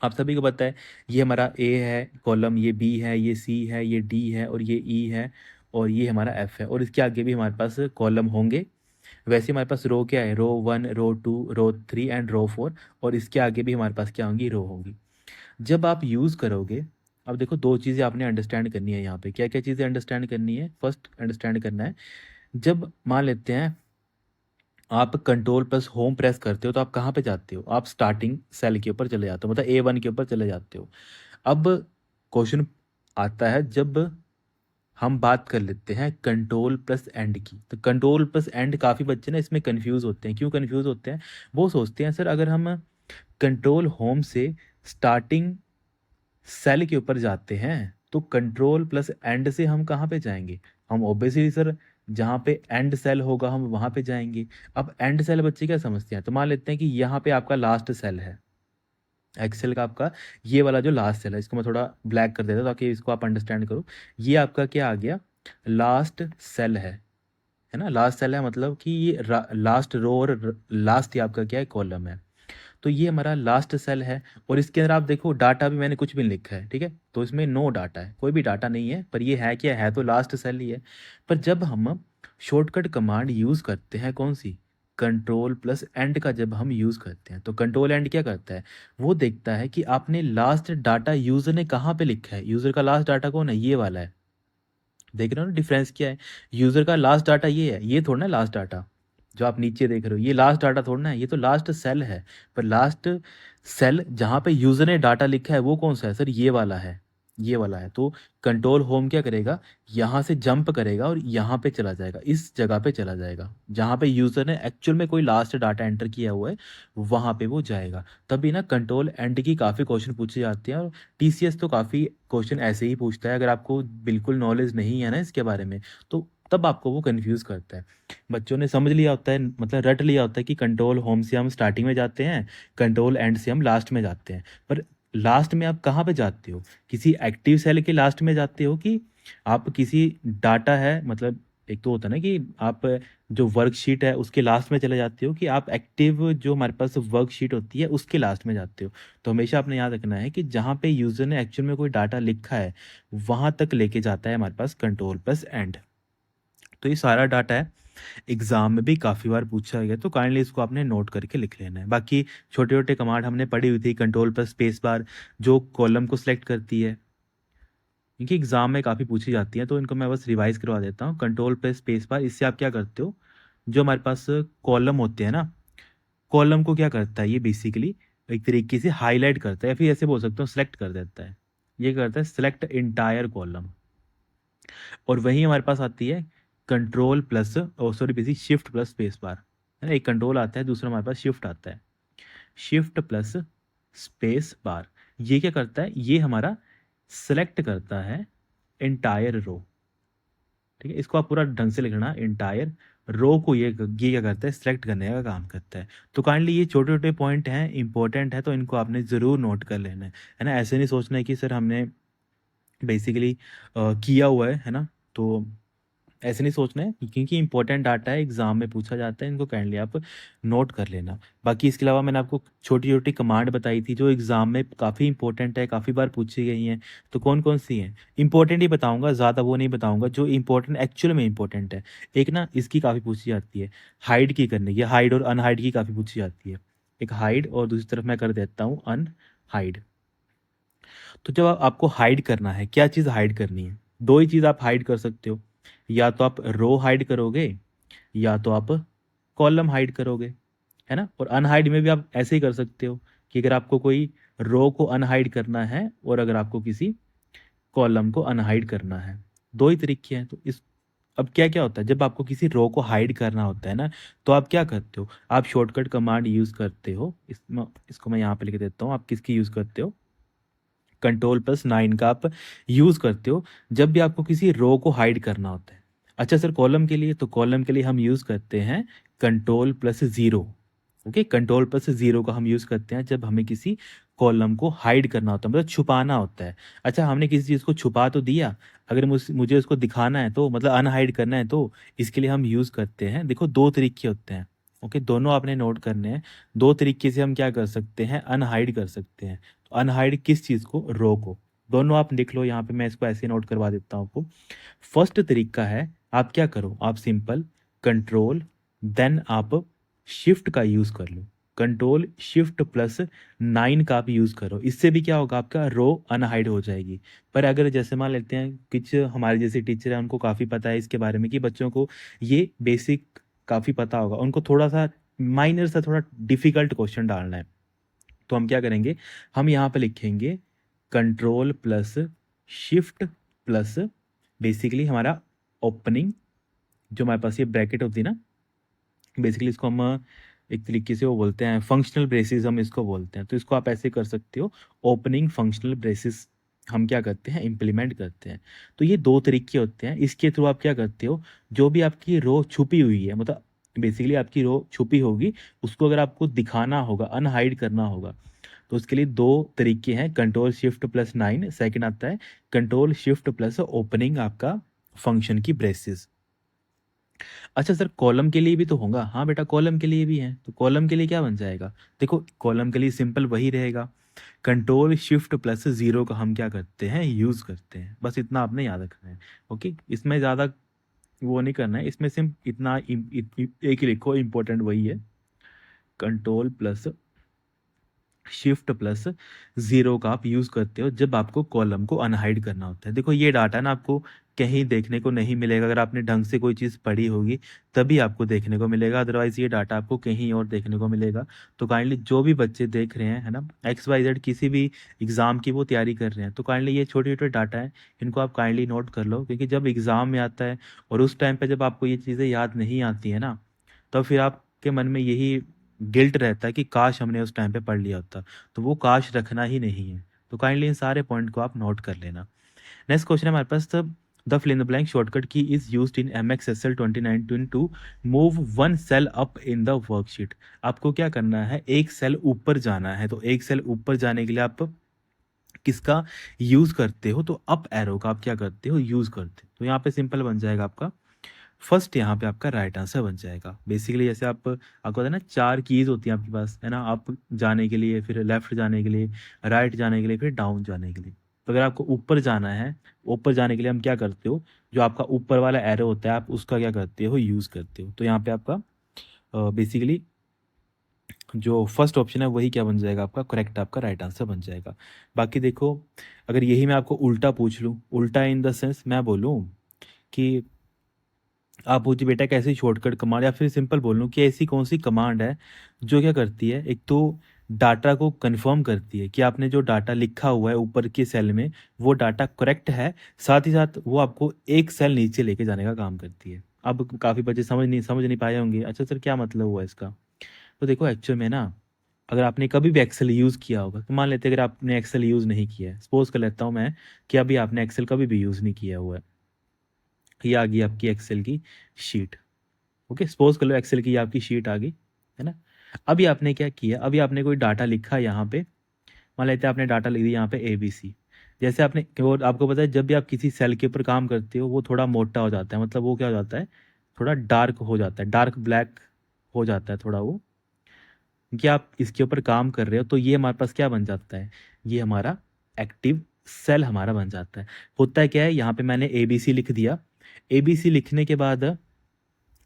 आप सभी को पता है ये हमारा ए है कॉलम, ये बी है, ये सी है, ये डी है और ये ई है और ये हमारा एफ है, और इसके आगे भी हमारे पास कॉलम होंगे। वैसे हमारे पास रो क्या है, रो 1 रो 2 रो 3 एंड रो 4, और इसके आगे भी हमारे पास क्या होंगी, रो होंगी। जब आप यूज़ करोगे, अब देखो दो चीज़ें आपने अंडरस्टैंड करनी है यहाँ पे। क्या क्या चीज़ें अंडरस्टैंड करनी है? फर्स्ट अंडरस्टैंड करना है, जब मान लेते हैं आप कंट्रोल प्लस होम प्रेस करते हो तो आप कहाँ पे जाते हो, आप स्टार्टिंग सेल के ऊपर चले जाते हो, मतलब A1 के ऊपर चले जाते हो। अब क्वेश्चन आता है, जब हम बात कर लेते हैं कंट्रोल प्लस एंड की, तो कंट्रोल प्लस एंड काफ़ी बच्चे ना इसमें कंफ्यूज होते हैं। क्यों कंफ्यूज होते हैं? वो सोचते हैं सर अगर हम कंट्रोल होम से स्टार्टिंग सेल के ऊपर जाते हैं तो कंट्रोल प्लस एंड से हम कहाँ पे जाएंगे? हम ऑब्वियसली सर जहाँ पे एंड सेल होगा हम वहाँ पे जाएंगे। अब एंड सेल बच्चे क्या समझते हैं, तो मान लेते हैं कि यहाँ पे आपका लास्ट सेल है एक्सेल का, आपका ये वाला जो लास्ट सेल है, इसको मैं थोड़ा ब्लैक कर देता हूँ ताकि इसको आप अंडरस्टैंड करो। ये आपका क्या आ गया, लास्ट सेल है ना। लास्ट सेल है मतलब कि ये लास्ट रो और लास्ट ही आपका क्या है, कॉलम है। तो ये हमारा लास्ट सेल है, और इसके अंदर आप देखो डाटा भी मैंने कुछ भी नहीं लिखा है, ठीक है, तो इसमें नो डाटा है, कोई भी डाटा नहीं है, पर ये है क्या है, तो लास्ट सेल ही है। पर जब हम शॉर्टकट कमांड यूज़ करते हैं, कौन सी, कंट्रोल प्लस एंड का जब हम यूज़ करते हैं, तो कंट्रोल एंड क्या करता है, वो देखता है कि आपने लास्ट डाटा यूज़र ने कहाँ पे लिखा है। यूज़र का लास्ट डाटा कौन है, ये वाला है। देख रहे हो ना डिफरेंस क्या है, यूज़र का लास्ट डाटा ये है, ये थोड़ा ना लास्ट डाटा जो आप नीचे देख रहे हो, ये लास्ट डाटा थोड़ा ना है, ये तो लास्ट सेल है। पर लास्ट सेल जहाँ पे यूज़र ने डाटा लिखा है वो कौन सा है सर, ये वाला है, ये वाला है। तो कंट्रोल होम क्या करेगा, यहाँ से जंप करेगा और यहाँ पे चला जाएगा, इस जगह पे चला जाएगा जहाँ पे यूज़र ने एक्चुअल में कोई लास्ट डाटा एंटर किया हुआ है, वहाँ पे वो जाएगा। तभी ना कंट्रोल एंड की काफ़ी क्वेश्चन पूछे जाते हैं, और टीसीएस तो काफ़ी क्वेश्चन ऐसे ही पूछता है। अगर आपको बिल्कुल नॉलेज नहीं है ना इसके बारे में, तो तब आपको वो कंफ्यूज करता है। बच्चों ने समझ लिया होता है, मतलब रट लिया होता है कि कंट्रोल होम से हम स्टार्टिंग में जाते हैं, कंट्रोल एंड से हम लास्ट में जाते हैं। पर लास्ट में आप कहाँ पे जाते हो, किसी एक्टिव सेल के लास्ट में जाते हो, कि आप किसी डाटा है, मतलब एक तो होता है ना कि आप जो वर्कशीट है उसके लास्ट में चले जाते हो, कि आप एक्टिव जो हमारे पास वर्कशीट होती है उसके लास्ट में जाते हो। तो हमेशा आपने याद रखना है कि जहाँ पे यूज़र ने एक्चुअल में कोई डाटा लिखा है वहाँ तक लेके जाता है हमारे पास कंट्रोल प्लस एंड। तो ये सारा डाटा है, एग्जाम में भी काफ़ी बार पूछा गया, तो काइंडली इसको आपने नोट करके लिख लेना है। बाकी छोटे छोटे कमांड हमने पढ़ी हुई थी, कंट्रोल प्लस स्पेस बार जो कॉलम को सिलेक्ट करती है, क्योंकि एग्जाम में काफ़ी पूछी जाती है, तो इनको मैं बस रिवाइज करवा देता हूँ। कंट्रोल प्लस स्पेस बार, इससे आप क्या करते हो, जो हमारे पास कॉलम होते हैं ना, कॉलम को क्या करता है, ये बेसिकली एक तरीके से हाईलाइट करता है, या फिर ऐसे बोल सकते हो सेलेक्ट कर देता है। ये करता है सेलेक्ट इंटायर कॉलम। और वहीं हमारे पास आती है control plus, oh sorry basic shift plus space bar, है ना। एक कंट्रोल आता है, दूसरा हमारे पास शिफ्ट आता है, शिफ्ट प्लस स्पेस बार। ये क्या करता है, ये हमारा सेलेक्ट करता है इंटायर रो, ठीक है। इसको आप पूरा ढंग से लिखना, इंटायर रो को ये क्या करता है, सिलेक्ट करने का काम करता है। तो काइंडली ये छोटे छोटे पॉइंट हैं, इंपॉर्टेंट है, तो इनको आपने ज़रूर नोट कर लेना है ना। ऐसे नहीं सोचना है कि सर हमने बेसिकली किया हुआ है ना, तो ऐसे नहीं सोचना है, क्योंकि इंपॉर्टेंट डाटा है, एग्जाम में पूछा जाता है, इनको काइंडली आप नोट कर लेना। बाकी इसके अलावा मैंने आपको छोटी छोटी कमांड बताई थी जो एग्जाम में काफ़ी इंपॉर्टेंट है, काफ़ी बार पूछी गई हैं। तो कौन कौन सी हैं, इंपॉर्टेंट ही बताऊंगा, ज़्यादा वो नहीं बताऊंगा, जो इंपॉर्टेंट एक्चुअल में इंपॉर्टेंट है। एक ना इसकी काफ़ी पूछी जाती है, हाइड की करने की, हाइड और अनहाइड की काफ़ी पूछी जाती है। एक हाइड और दूसरी तरफ मैं कर देता हूँ अनहाइड। तो जब आपको हाइड करना है, क्या चीज़ हाइड करनी है, दो ही चीज़ आप हाइड कर सकते हो, या तो आप रो हाइड करोगे या तो आप कॉलम हाइड करोगे, है ना। और अनहाइड में भी आप ऐसे ही कर सकते हो कि अगर आपको कोई रो को अनहाइड करना है और अगर आपको किसी कॉलम को अनहाइड करना है, दो ही तरीके हैं। तो इस अब क्या क्या होता है, जब आपको किसी रो को हाइड करना होता है ना, तो आप क्या करते हो, आप शॉर्टकट कमांड यूज़ करते हो। इसको मैं यहाँ पे लिख देता हूँ, आप किसकी यूज़ करते हो, कंट्रोल+9 का आप यूज़ करते हो जब भी आपको किसी रो को हाइड करना होता है। अच्छा सर कॉलम के लिए, तो कॉलम के लिए हम यूज़ करते हैं कंट्रोल+0। ओके, कंट्रोल+0 का हम यूज़ करते हैं जब हमें किसी कॉलम को हाइड करना होता है, मतलब छुपाना होता है। अच्छा हमने किसी चीज़ को छुपा तो दिया, अगर मुझे उसको दिखाना है तो मतलब अनहाइड करना है, तो इसके लिए हम यूज़ करते हैं, देखो 2 तरीके होते हैं। ओके, दोनों आपने नोट करने हैं। 2 तरीके से हम क्या कर सकते हैं, अनहाइड कर सकते हैं। तो अनहाइड किस चीज़ को, रो को। दोनों आप लिख लो यहाँ पे, मैं इसको ऐसे नोट करवा देता हूँ आपको। फर्स्ट तरीका है, आप क्या करो, आप सिंपल कंट्रोल देन आप शिफ्ट का यूज़ कर लो। कंट्रोल+Shift+9 का आप यूज़ करो, इससे भी क्या होगा, आपका रो अनहाइड हो जाएगी। पर अगर जैसे मान लेते हैं कुछ हमारे जैसे टीचर हैं, उनको काफ़ी पता है इसके बारे में कि बच्चों को ये बेसिक काफ़ी पता होगा, उनको थोड़ा सा माइनर सा थोड़ा डिफिकल्ट क्वेश्चन डालना है, तो हम क्या करेंगे, हम यहाँ पे लिखेंगे कंट्रोल+Shift+ बेसिकली हमारा ओपनिंग, जो हमारे पास ये ब्रैकेट होती है ना, बेसिकली इसको हम एक तरीके से वो बोलते हैं फंक्शनल ब्रेसिस, हम इसको बोलते हैं। तो इसको आप ऐसे कर सकते हो, ओपनिंग फंक्शनल ब्रेसिस हम क्या करते हैं, इम्प्लीमेंट करते हैं। तो ये 2 तरीके होते हैं, इसके थ्रू आप क्या करते हो, जो भी आपकी रो छुपी हुई है, मतलब बेसिकली आपकी रो छुपी होगी, उसको अगर आपको दिखाना होगा, अनहाइड करना होगा, तो उसके लिए 2 तरीके हैं, कंट्रोल+Shift+9, सेकंड आता है कंट्रोल+Shift+ ओपनिंग आपका फंक्शन की ब्रेसिस। अच्छा सर कॉलम के लिए भी तो होगा, हाँ बेटा कॉलम के लिए भी है, तो कॉलम के लिए क्या बन जाएगा, देखो कॉलम के लिए सिंपल वही रहेगा, कंट्रोल+Shift+0 का हम क्या करते हैं, यूज़ करते हैं, बस इतना आपने याद रखना है। ओके, इसमें ज़्यादा वो नहीं करना है, इसमें सिर्फ इतना एक ही लिखो, इंपॉर्टेंट वही है, कंट्रोल+Shift+0 का आप यूज़ करते हो जब आपको कॉलम को अनहाइड करना होता है। देखो ये डाटा ना आपको कहीं देखने को नहीं मिलेगा, अगर आपने ढंग से कोई चीज़ पढ़ी होगी तभी आपको देखने को मिलेगा, अदरवाइज़ ये डाटा आपको कहीं और देखने को मिलेगा। तो काइंडली जो भी बच्चे देख रहे हैं, है ना, XYZ किसी भी एग्ज़ाम की वो तैयारी कर रहे हैं, तो काइंडली ये छोटे-छोटे डाटा हैं, इनको आप काइंडली नोट कर लो, क्योंकि जब एग्ज़ाम में आता है और उस टाइम पे जब आपको ये चीज़ें याद नहीं आती है ना, तब फिर आपके मन में यही गिल्ट रहता है कि काश हमने उस टाइम पे पढ़ लिया होता, तो वो काश रखना ही नहीं है। तो काइंडली इन सारे पॉइंट को आप नोट कर लेना। नेक्स्ट क्वेश्चन है हमारे पास, the fill in the blank shortcut key is used in MS Excel 2019 to move one cell up in the worksheet. आपको क्या करना है, एक सेल ऊपर जाना है, तो एक सेल ऊपर जाने के लिए आप किसका यूज करते हो, तो अप एरो का आप क्या करते हो, यूज करते हो। तो यहाँ पे सिंपल बन जाएगा आपका फर्स्ट, यहाँ पे आपका राइट आंसर बन जाएगा। बेसिकली जैसे आपको पता है ना, 4 कीज होती हैं आपके पास, है ना, अप जाने के लिए, फिर लेफ्ट जाने के लिए, राइट जाने के लिए, फिर डाउन जाने के लिए। तो अगर आपको ऊपर जाना है, ऊपर जाने के लिए हम क्या करते हो, जो आपका ऊपर वाला एरो होता है आप उसका क्या करते हो, यूज़ करते हो। तो यहाँ पे आपका बेसिकली जो फर्स्ट ऑप्शन है वही क्या बन जाएगा, आपका करेक्ट, आपका राइट आंसर बन जाएगा। बाकी देखो, अगर यही मैं आपको उल्टा पूछ लूँ, उल्टा इन द सेंस मैं बोलूँ कि आप पूछिए बेटा कैसी शॉर्टकट कमांड, या फिर सिंपल बोल लूँ कि ऐसी कौन सी कमांड है जो क्या करती है, एक तो डाटा को कंफर्म करती है कि आपने जो डाटा लिखा हुआ है ऊपर के सेल में वो डाटा करेक्ट है, साथ ही साथ वो आपको एक सेल नीचे लेके जाने का काम करती है। अब काफ़ी बच्चे समझ नहीं पाए होंगे, अच्छा सर क्या मतलब हुआ इसका। तो देखो एक्चुअल में ना, अगर आपने कभी भी एक्सेल यूज़ किया होगा, तो मान लेते हैं अगर आपने एक्सेल यूज़ नहीं किया है, सपोज कर लेता हूँ मैं कि अभी आपने एक्सेल कभी भी यूज़ नहीं किया हुआ है, ये आ गई आपकी एक्सेल की शीट। ओके, सपोज कर लो एक्सेल की आपकी शीट आ गई, है ना। अभी आपने क्या किया, अभी आपने कोई डाटा लिखा यहाँ पे, मान लेते हैं आपने डाटा लिख दिया यहाँ पे ABC। जैसे आपने, और आपको पता है जब भी आप किसी सेल के ऊपर काम करते हो वो थोड़ा मोटा हो जाता है, मतलब वो क्या हो जाता है, थोड़ा डार्क हो जाता है, डार्क ब्लैक हो जाता है थोड़ा वो, कि आप इसके ऊपर काम कर रहे हो, तो ये हमारे पास क्या बन जाता है, ये हमारा एक्टिव सेल हमारा बन जाता है। होता है क्या है, यहाँ पे मैंने ABC लिख दिया, ABC लिखने के बाद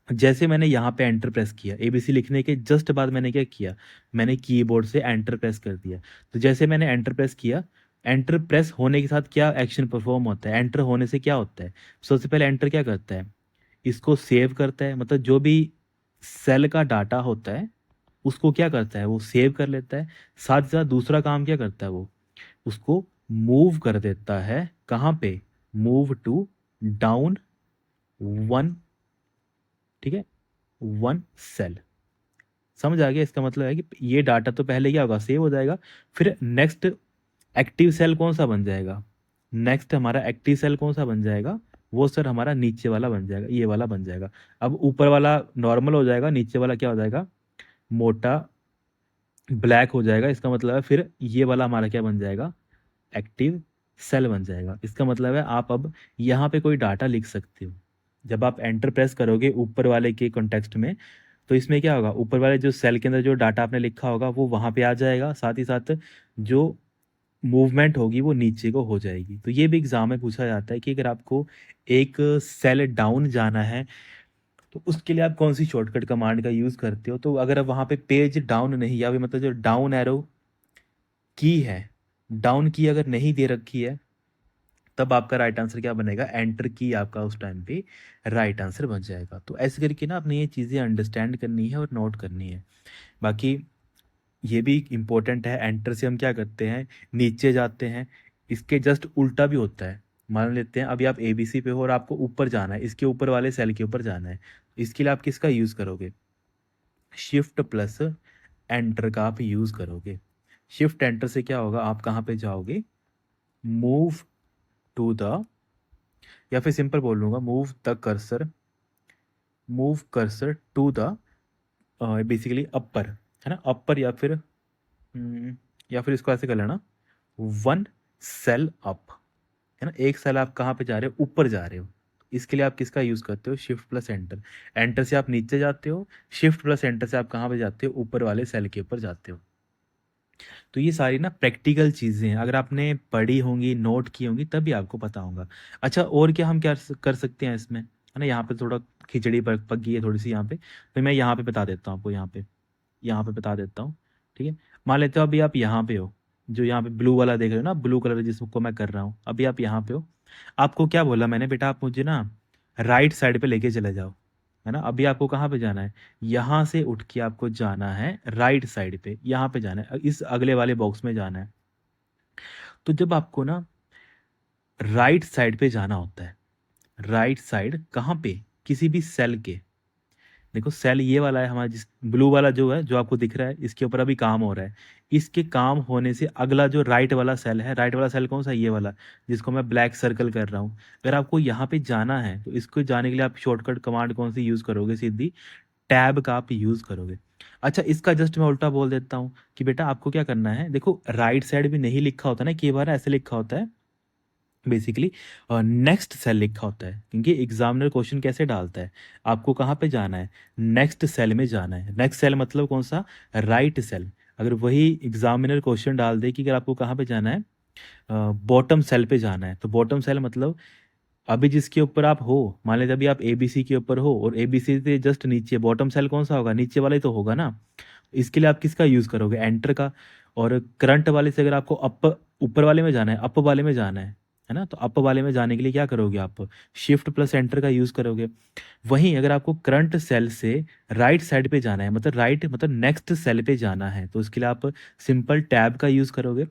जैसे मैंने यहाँ पे एंटर प्रेस किया, ABC लिखने के जस्ट बाद मैंने क्या किया, मैंने कीबोर्ड से एंटर प्रेस कर दिया। तो जैसे मैंने एंटर प्रेस किया, एंटर प्रेस होने के साथ क्या एक्शन परफॉर्म होता है, एंटर होने से क्या होता है, सबसे पहले एंटर क्या करता है, इसको सेव करता है, मतलब जो भी सेल का डाटा होता है उसको क्या करता है, वो सेव कर लेता है। साथ ही साथ दूसरा काम क्या करता है, वो उसको मूव कर देता है, कहाँ पे, मूव टू डाउन वन, ठीक है, वन सेल। समझ आ गया, इसका मतलब है कि ये डाटा तो पहले क्या होगा, सेव हो जाएगा, फिर नेक्स्ट एक्टिव सेल कौन सा बन जाएगा, नेक्स्ट हमारा एक्टिव सेल कौन सा बन जाएगा, वो सर हमारा नीचे वाला बन जाएगा, ये वाला बन जाएगा। अब ऊपर वाला नॉर्मल हो जाएगा, नीचे वाला क्या हो जाएगा, मोटा ब्लैक हो जाएगा। इसका मतलब है फिर ये वाला हमारा क्या बन जाएगा, एक्टिव सेल बन जाएगा। इसका मतलब है आप अब यहाँ पे कोई डाटा लिख सकते हो। जब आप एंटर प्रेस करोगे ऊपर वाले के कॉन्टेक्स्ट में, तो इसमें क्या होगा, ऊपर वाले जो सेल के अंदर जो डाटा आपने लिखा होगा वो वहाँ पे आ जाएगा, साथ ही साथ जो मूवमेंट होगी वो नीचे को हो जाएगी। तो ये भी एग्जाम में पूछा जाता है कि अगर आपको एक सेल डाउन जाना है तो उसके लिए आप कौन सी शॉर्टकट कमांड का यूज़ करते हो। तो अगर आप वहाँ पे पेज डाउन नहीं, या फिर मतलब जो डाउन एरो की है, डाउन की अगर नहीं दे रखी है, तब आपका राइट आंसर क्या बनेगा, एंटर की आपका उस टाइम पे राइट आंसर बन जाएगा। तो ऐसे करके ना अपने ये चीज़ें अंडरस्टैंड करनी है और नोट करनी है। बाकी ये भी इम्पोर्टेंट है, एंटर से हम क्या करते हैं, नीचे जाते हैं। इसके जस्ट उल्टा भी होता है। मान लेते हैं अभी आप ABC पे हो और आपको ऊपर जाना है, इसके ऊपर वाले सेल के ऊपर जाना है। इसके लिए आप किसका यूज़ करोगे, शिफ्ट प्लस एंटर का आप यूज़ करोगे। शिफ्ट एंटर से क्या होगा, आप कहाँ पे जाओगे, मूव टू द, या फिर सिंपल बोल लूँगा, move the cursor, move cursor to the basically upper, है ना, अपर, या फिर इसको ऐसे कर लेना, वन सेल अप, है ना, एक सेल आप कहाँ पे जा रहे हो, ऊपर जा रहे हो। इसके लिए आप किसका यूज़ करते हो, शिफ्ट प्लस एंटर। एंटर से आप नीचे जाते हो, शिफ्ट प्लस एंटर से आप कहाँ पे जाते हो, ऊपर वाले सेल के ऊपर जाते हो। तो ये सारी ना प्रैक्टिकल चीज़ें हैं, अगर आपने पढ़ी होंगी, नोट की होंगी, तभी आपको पता होगा। अच्छा, और क्या हम क्या कर सकते हैं इसमें, है ना, यहाँ पे थोड़ा खिचड़ी पक गई है थोड़ी सी यहाँ पे, तो मैं यहाँ पे बता देता हूँ आपको, यहाँ पे बता देता हूँ। ठीक है, मान लेते हो अभी आप यहाँ पे हो, जो यहाँ पे ब्लू वाला देख रहे हो ना, ब्लू कलर जिसको मैं कर रहा हूँ, अभी आप यहाँ पे हो। आपको क्या बोला मैंने, बेटा आप मुझे ना राइट साइड पे लेके चले जाओ, है ना। अभी आपको कहाँ पे जाना है, यहाँ से उठ के आपको जाना है राइट साइड पे, यहाँ पे जाना है, इस अगले वाले बॉक्स में जाना है। तो जब आपको ना राइट साइड पे जाना होता है, राइट साइड कहाँ पे, किसी भी सेल के, देखो सेल ये वाला है हमारा, जिस ब्लू वाला जो है, जो आपको दिख रहा है, इसके ऊपर अभी काम हो रहा है। इसके काम होने से अगला जो राइट वाला सेल है, राइट वाला सेल कौन सा है, ये वाला, जिसको मैं ब्लैक सर्कल कर रहा हूँ। अगर आपको यहाँ पे जाना है तो इसको जाने के लिए आप शॉर्टकट कमांड कौन सी यूज़ करोगे, सीधी टैब का आप यूज़ करोगे। अच्छा, इसका जस्ट मैं उल्टा बोल देता हूँ कि बेटा आपको क्या करना है, देखो राइट साइड भी नहीं लिखा होता ना, कई बार ऐसे लिखा होता है बेसिकली, नेक्स्ट सेल लिखा होता है, क्योंकि एग्जामिनर क्वेश्चन कैसे डालता है, आपको कहाँ पे जाना है, नेक्स्ट सेल में जाना है। नेक्स्ट सेल मतलब कौन सा, राइट सेल। अगर वही एग्जामिनर क्वेश्चन डाल दे कि अगर आपको कहाँ पे जाना है, बॉटम सेल पे जाना है, तो बॉटम सेल मतलब अभी जिसके ऊपर आप हो, मान लीजिए अभी आप ABC के ऊपर हो और ABC से जस्ट नीचे बॉटम सेल कौन सा होगा, नीचे वाला ही तो होगा ना। इसके लिए आप किसका यूज़ करोगे, एंटर का। और करंट वाले से अगर आपको अप, ऊपर वाले में जाना है, अप वाले में जाना है ना, तो अप वाले में जाने के लिए क्या करोगे आप, शिफ्ट प्लस एंटर का यूज़ करोगे। वहीं अगर आपको करंट सेल से राइट साइड पे जाना है, मतलब राइट मतलब नेक्स्ट सेल पे जाना है, तो उसके लिए आप सिंपल टैब का यूज़ करोगे।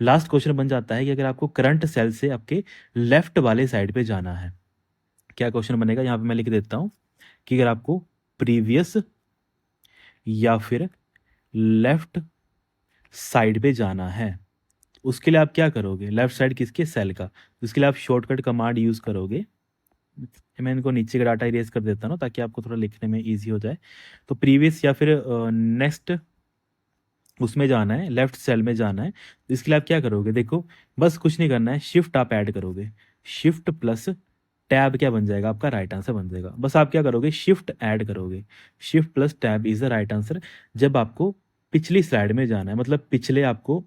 लास्ट क्वेश्चन बन जाता है कि अगर आपको करंट सेल से आपके लेफ्ट वाले साइड पे जाना है, क्या क्वेश्चन बनेगा, यहाँ पे मैं लिख देता हूँ कि अगर आपको प्रीवियस या फिर लेफ्ट साइड पे जाना है, उसके लिए आप क्या करोगे, लेफ्ट साइड किसके, सेल का, तो उसके लिए आप शॉर्टकट कमांड यूज़ करोगे। मैं इनको नीचे का डाटा इरेज कर देता हूँ ताकि आपको थोड़ा लिखने में ईजी हो जाए। तो प्रीवियस या फिर नेक्स्ट उसमें जाना है, लेफ्ट सेल में जाना है, तो इसके लिए आप क्या करोगे, देखो बस कुछ नहीं करना है, शिफ्ट आप ऐड करोगे, शिफ्ट प्लस टैब क्या बन जाएगा, आपका राइट आंसर बन जाएगा। बस आप क्या करोगे, शिफ्ट ऐड करोगे, shift plus tab is the right answer. जब आपको पिछली स्लाइड में जाना है, मतलब पिछले आपको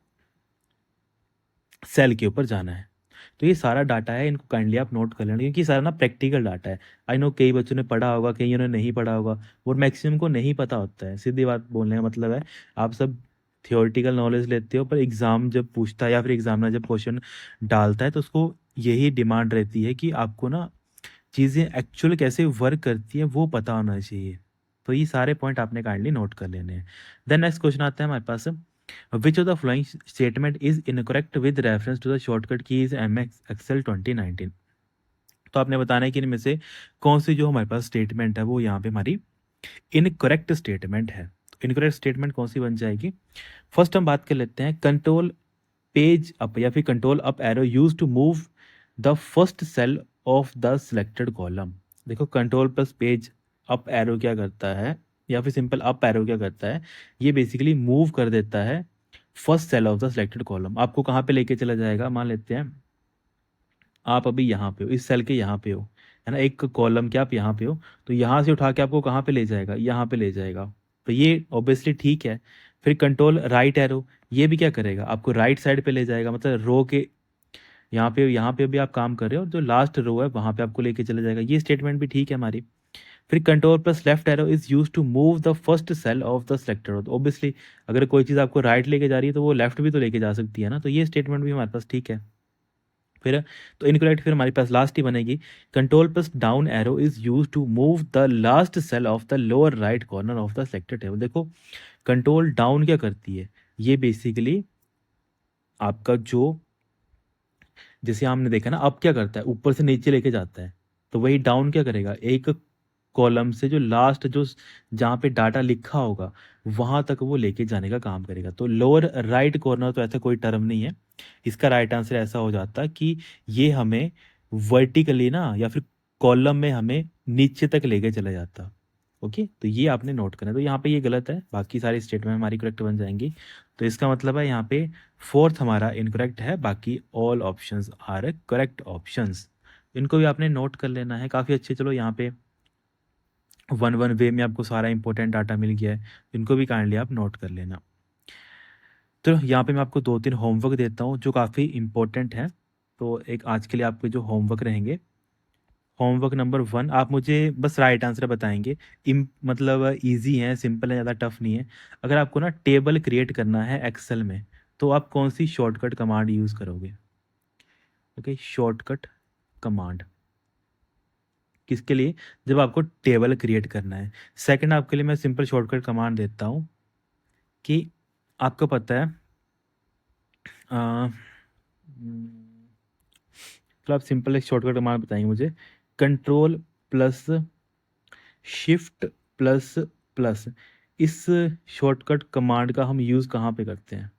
सेल के ऊपर जाना है। तो ये सारा डाटा है, इनको काइंडली आप नोट कर लेना, क्योंकि सारा ना प्रैक्टिकल डाटा है। आई नो कई बच्चों ने पढ़ा होगा, कईयों ने नहीं पढ़ा होगा, और मैक्सिमम को नहीं पता होता है। सीधी बात बोलने का मतलब है, आप सब थियोरेटिकल नॉलेज लेते हो, पर एग्ज़ाम जब पूछता है या फिर एग्जामिनर जब क्वेश्चन डालता है, तो उसको यही डिमांड रहती है कि आपको ना चीज़ें एक्चुअल कैसे वर्क करती है वो पता होना चाहिए। तो ये सारे पॉइंट आपने काइंडली नोट कर लेने हैं। देन नेक्स्ट क्वेश्चन आता है हमारे पास, which of the following statement is incorrect with reference to the shortcut keys MS Excel 2019। तो आपने बताना है कि इनमें से कौन सी जो हमारे पास स्टेटमेंट है वो यहाँ पे हमारी इनकरेक्ट स्टेटमेंट है। इनकरेक्ट स्टेटमेंट कौन सी बन जाएगी, फर्स्ट हम बात कर लेते हैं, कंट्रोल पेज अप या फिर control up arrow use to move the first cell of the selected column. देखो control plus page up arrow क्या करता है, या फिर सिंपल अप एरो क्या करता है, ये बेसिकली मूव कर देता है first cell of the selected column. आपको कहाँ पे लेके चला जाएगा, मान लेते हैं आप अभी यहाँ पे हो, इस सेल के यहाँ पे हो, है ना, एक कॉलम के आप यहाँ पे हो, तो यहाँ से उठा के आपको कहाँ पे ले जाएगा, यहाँ पे ले जाएगा। तो ये ऑब्वियसली ठीक है। फिर कंट्रोल राइट एरो, ये भी क्या करेगा, आपको राइट साइड पे ले जाएगा, मतलब रो के यहाँ पे भी आप काम कर रहे हो और जो लास्ट रो है वहाँ पे आपको लेके चला जाएगा। ये स्टेटमेंट भी ठीक है हमारी। फिर control plus left arrow is use to move the first cell of the selected. Obviously अगर कोई चीज़ आपको राइट लेके जा रही है तो वो लेफ्ट भी तो लेके जा सकती है ना, तो ये स्टेटमेंट भी हमारे पास ठीक है। फिर तो इनकरेक्ट फिर हमारे पास लास्ट ही बनेगी, control plus down arrow is use to move the last cell of the lower right corner of the selected table. देखो कंट्रोल डाउन क्या करती है, ये बेसिकली आपका जो, जैसे हमने देखा ना, अप क्या करता है, ऊपर से नीचे लेके जाता है, तो वही डाउन क्या करेगा, एक कॉलम से जो लास्ट जो जहाँ पे डाटा लिखा होगा वहां तक वो लेके जाने का काम करेगा। तो लोअर राइट कॉर्नर तो ऐसा कोई टर्म नहीं है, इसका राइट आंसर ऐसा हो जाता कि ये हमें वर्टिकली ना या फिर कॉलम में हमें नीचे तक लेके चला जाता। ओके, तो ये आपने नोट करना है। तो यहाँ पे ये गलत है, बाकी सारी स्टेटमेंट हमारी करेक्ट बन जाएंगी। तो इसका मतलब है यहाँ पे फोर्थ हमारा इनकरेक्ट है, बाकी all options are correct options. इनको भी आपने नोट कर लेना है। काफ़ी अच्छे, चलो यहाँ पे वन वन वे में आपको सारा इंपॉर्टेंट डाटा मिल गया है, इनको भी काइंडली आप नोट कर लेना। तो यहाँ पे मैं आपको 2-3 होमवर्क देता हूँ जो काफ़ी इंपॉर्टेंट है। तो एक आज के लिए आपके जो होमवर्क रहेंगे, होमवर्क नंबर 1, आप मुझे बस राइट आंसर बताएंगे। मतलब इजी है, सिंपल है, ज़्यादा टफ नहीं है। अगर आपको ना टेबल क्रिएट करना है एक्सेल में, तो आप कौन सी शॉर्टकट कमांड यूज़ करोगे। ओके, शॉर्टकट कमांड किसके लिए, जब आपको टेबल क्रिएट करना है। सेकंड, आपके लिए मैं सिंपल शॉर्टकट कमांड देता हूँ कि आपको पता है तो आप सिंपल एक शॉर्टकट कमांड बताएंगे मुझे, control plus shift plus plus. इस शॉर्टकट कमांड का हम यूज़ कहाँ पे करते हैं,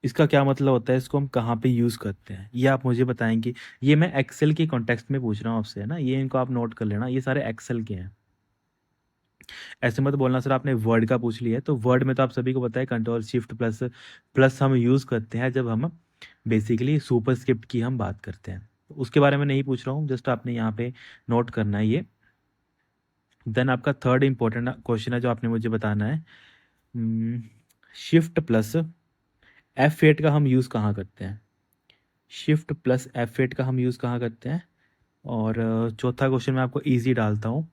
इसका क्या मतलब होता है, इसको हम कहाँ पे यूज़ करते हैं, ये आप मुझे बताएंगे। ये मैं एक्सेल के कॉन्टेक्स्ट में पूछ रहा हूँ आपसे, है ना, ये इनको आप नोट कर लेना, ये सारे एक्सेल के हैं। ऐसे मत बोलना सर आपने वर्ड का पूछ लिया है, तो वर्ड में तो आप सभी को पता है कंट्रोल शिफ्ट प्लस प्लस हम यूज़ करते हैं जब हम बेसिकली सुपरस्क्रिप्ट की हम बात करते हैं। तो उसके बारे में नहीं पूछ रहा हूँ, जस्ट आपने यहाँ पे नोट करना है ये। देन आपका थर्ड इंपॉर्टेंट क्वेश्चन है जो आपने मुझे बताना है, शिफ्ट प्लस F8 का हम यूज़ कहाँ करते हैं, शिफ्ट प्लस F8 का हम यूज़ कहाँ करते हैं। और चौथा क्वेश्चन मैं आपको ईजी डालता हूँ,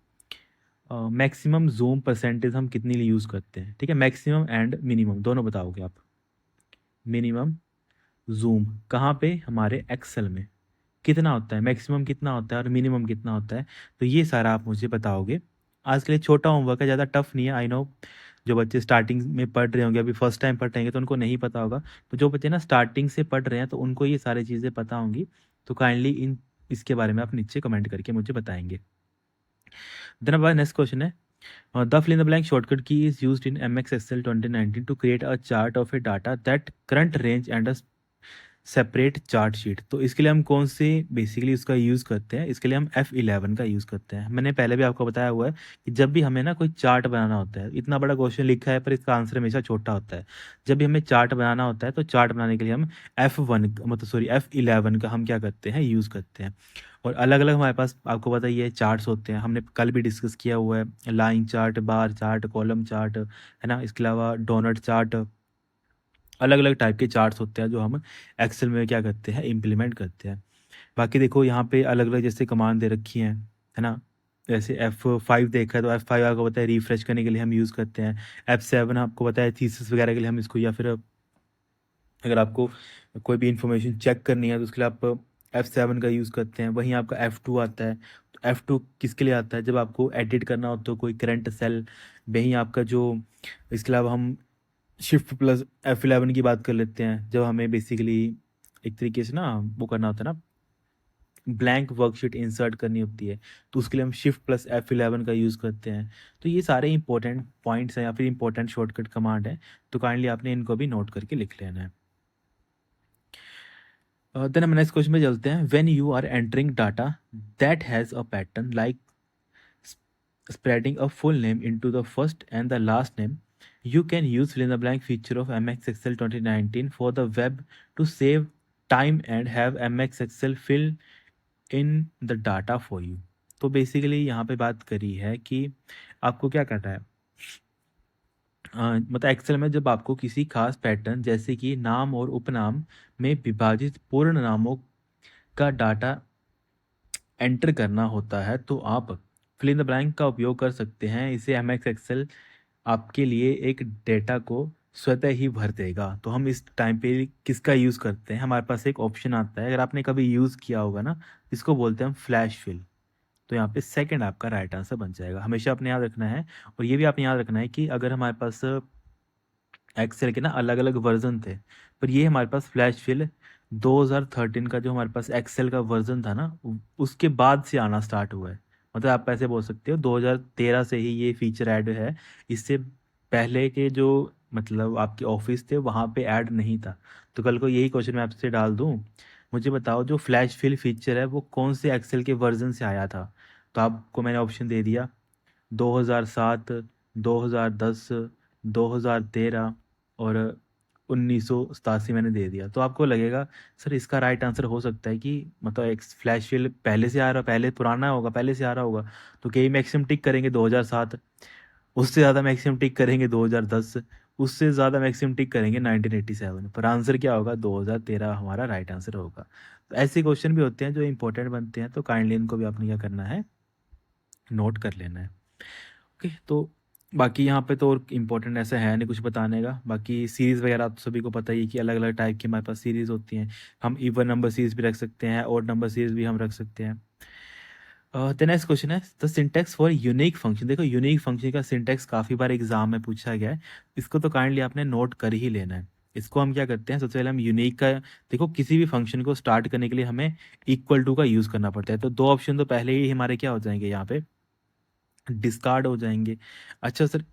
मैक्सिमम जूम परसेंटेज हम कितने लिए यूज़ करते हैं। ठीक है, मैक्सिमम एंड मिनिमम दोनों बताओगे आप। मिनिमम जूम कहाँ पे, हमारे एक्सेल में कितना होता है, मैक्सिमम कितना होता है और मिनिमम कितना होता है, तो ये सारा आप मुझे बताओगे। आज के लिए छोटा होमवर्क है, ज़्यादा टफ नहीं है, आई नो। जो बच्चे स्टार्टिंग में पढ़ रहे होंगे, अभी फर्स्ट टाइम पढ़ रहे हैं, तो उनको नहीं पता होगा। तो जो बच्चे ना स्टार्टिंग से पढ़ रहे हैं तो उनको ये सारी चीज़ें पता होंगी। तो काइंडली इन इसके बारे में आप नीचे कमेंट करके मुझे बताएंगे। देन अब नेक्स्ट क्वेश्चन है, the fill in the blank shortcut key is used in MX Excel 2019 to create a chart of a data that current range and a separate chart sheet. तो इसके लिए हम कौन से बेसिकली उसका यूज़ करते हैं, इसके लिए हम F11 का यूज़ करते हैं। मैंने पहले भी आपको बताया हुआ है कि जब भी हमें ना कोई चार्ट बनाना होता है, इतना बड़ा क्वेश्चन लिखा है पर इसका आंसर हमेशा छोटा होता है। जब भी हमें चार्ट बनाना होता है तो चार्ट बनाने के लिए हम F11 का हम क्या करते हैं, यूज़ करते हैं। और अलग अलग हमारे पास आपको पता ही है चार्ट्स होते हैं, हमने कल भी डिस्कस किया हुआ है, line chart, bar chart, column chart, है ना, इसके अलावा डोनट चार्ट। अलग अलग टाइप के चार्ट्स होते हैं जो हम एक्सेल में क्या करते हैं, इम्प्लीमेंट करते हैं। बाकी देखो यहाँ पे अलग अलग जैसे कमांड दे रखी हैं, है ना, जैसे F5 देखा है तो F5 आपको पता है रिफ्रेश करने के लिए हम यूज़ करते हैं। F7 आपको पता है थीसिस वगैरह के लिए हम इसको, या फिर अगर आपको कोई भी इंफॉर्मेशन चेक करनी है तो उसके लिए आप F7 का यूज़ करते हैं। वहीं आपका F2 आता है, तो F2 किसके लिए आता है, जब आपको एडिट करना हो तो कोई करंट सेल। वहीं आपका जो, इसके अलावा हम शिफ्ट प्लस F11 की बात कर लेते हैं जब हमें बेसिकली एक तरीके से ना वो करना होता है ना, ब्लैंक वर्कशीट इंसर्ट करनी होती है, तो उसके लिए हम शिफ्ट प्लस F11 का यूज़ करते हैं। तो ये सारे इंपॉर्टेंट पॉइंट्स हैं या फिर इंपॉर्टेंट शॉर्टकट कमांड है, तो काइंडली आपने इनको भी नोट करके लिख लेना है। देन हम नेक्स्ट क्वेश्चन पे चलते हैं। When you are entering data that has a pattern like spreading a full name into the first and the last name, you can use fill in the blank feature of MX Excel 2019 for the web to save time and have MX Excel fill in the data for you। तो बेसिकली यहाँ पे बात करी है कि आपको क्या करना है। मतलब एक्सेल में जब आपको किसी खास पैटर्न जैसे कि नाम और उपनाम में विभाजित पूर्ण नामों का डाटा एंटर करना होता है तो आप फिल इन द ब्लैंक का उपयोग कर सकते हैं। इसे एम एक्स एक्सेल आपके लिए एक डेटा को स्वतः ही भर देगा। तो हम इस टाइम पे किसका यूज़ करते हैं, हमारे पास एक ऑप्शन आता है, अगर आपने कभी यूज़ किया होगा ना, इसको बोलते हैं हम फ्लैश फिल। तो यहाँ पे सेकंड आपका राइट आंसर बन जाएगा। हमेशा आपने याद रखना है, और ये भी आपने याद रखना है कि अगर हमारे पास एक्सेल के ना अलग अलग वर्जन थे, पर ये हमारे पास फ्लैश फिल 2013 का जो हमारे पास एक्सेल का वर्जन था ना, उसके बाद से आना स्टार्ट हुआ है। मतलब आप ऐसे बोल सकते हो 2013 से ही ये फीचर ऐड है। इससे पहले के जो मतलब आपके ऑफिस थे वहाँ पे ऐड नहीं था। तो कल को यही क्वेश्चन मैं आपसे डाल दूँ, मुझे बताओ जो फ्लैश फिल फीचर है वो कौन से एक्सेल के वर्जन से आया था। तो आपको मैंने ऑप्शन दे दिया 2007, 2010, 2013 और 1987 मैंने दे दिया। तो आपको लगेगा सर इसका राइट आंसर हो सकता है कि मतलब एक फ्लैश सेल पहले से आ रहा, पहले पुराना होगा, पहले से आ रहा होगा। तो कई मैक्सिमम टिक करेंगे 2007, उससे ज़्यादा मैक्सिमम टिक करेंगे 2010, उससे ज़्यादा मैक्सिमम टिक करेंगे 1987, पर आंसर क्या होगा 2013 हमारा राइट आंसर होगा। तो ऐसे क्वेश्चन भी होते हैं जो इंपॉर्टेंट बनते हैं, तो काइंडली इनको भी आपने क्या करना है, नोट कर लेना है। ओके, तो बाकी यहाँ पे तो और इम्पोर्टेंट ऐसा है नहीं कुछ बताने का। बाकी सीरीज़ वगैरह आप सभी को पता ही है कि अलग अलग टाइप की हमारे पास सीरीज़ होती हैं। हम इवन नंबर सीरीज़ भी रख सकते हैं, और नंबर सीरीज़ भी हम रख सकते हैं। द नेक्स्ट क्वेश्चन है the syntax for unique function. देखो यूनिक फंक्शन का सिंटेक्स काफ़ी बार एग्जाम में पूछा गया है, इसको तो काइंडली आपने नोट कर ही लेना है। इसको हम क्या करते हैं, सबसे पहले हम यूनिक का, देखो किसी भी फंक्शन को स्टार्ट करने के लिए हमें इक्वल टू का यूज़ करना पड़ता है। तो दो ऑप्शन तो पहले ही हमारे क्या हो जाएंगे, यहाँ पे डिस्कार्ड हो जाएंगे। अच्छा सर,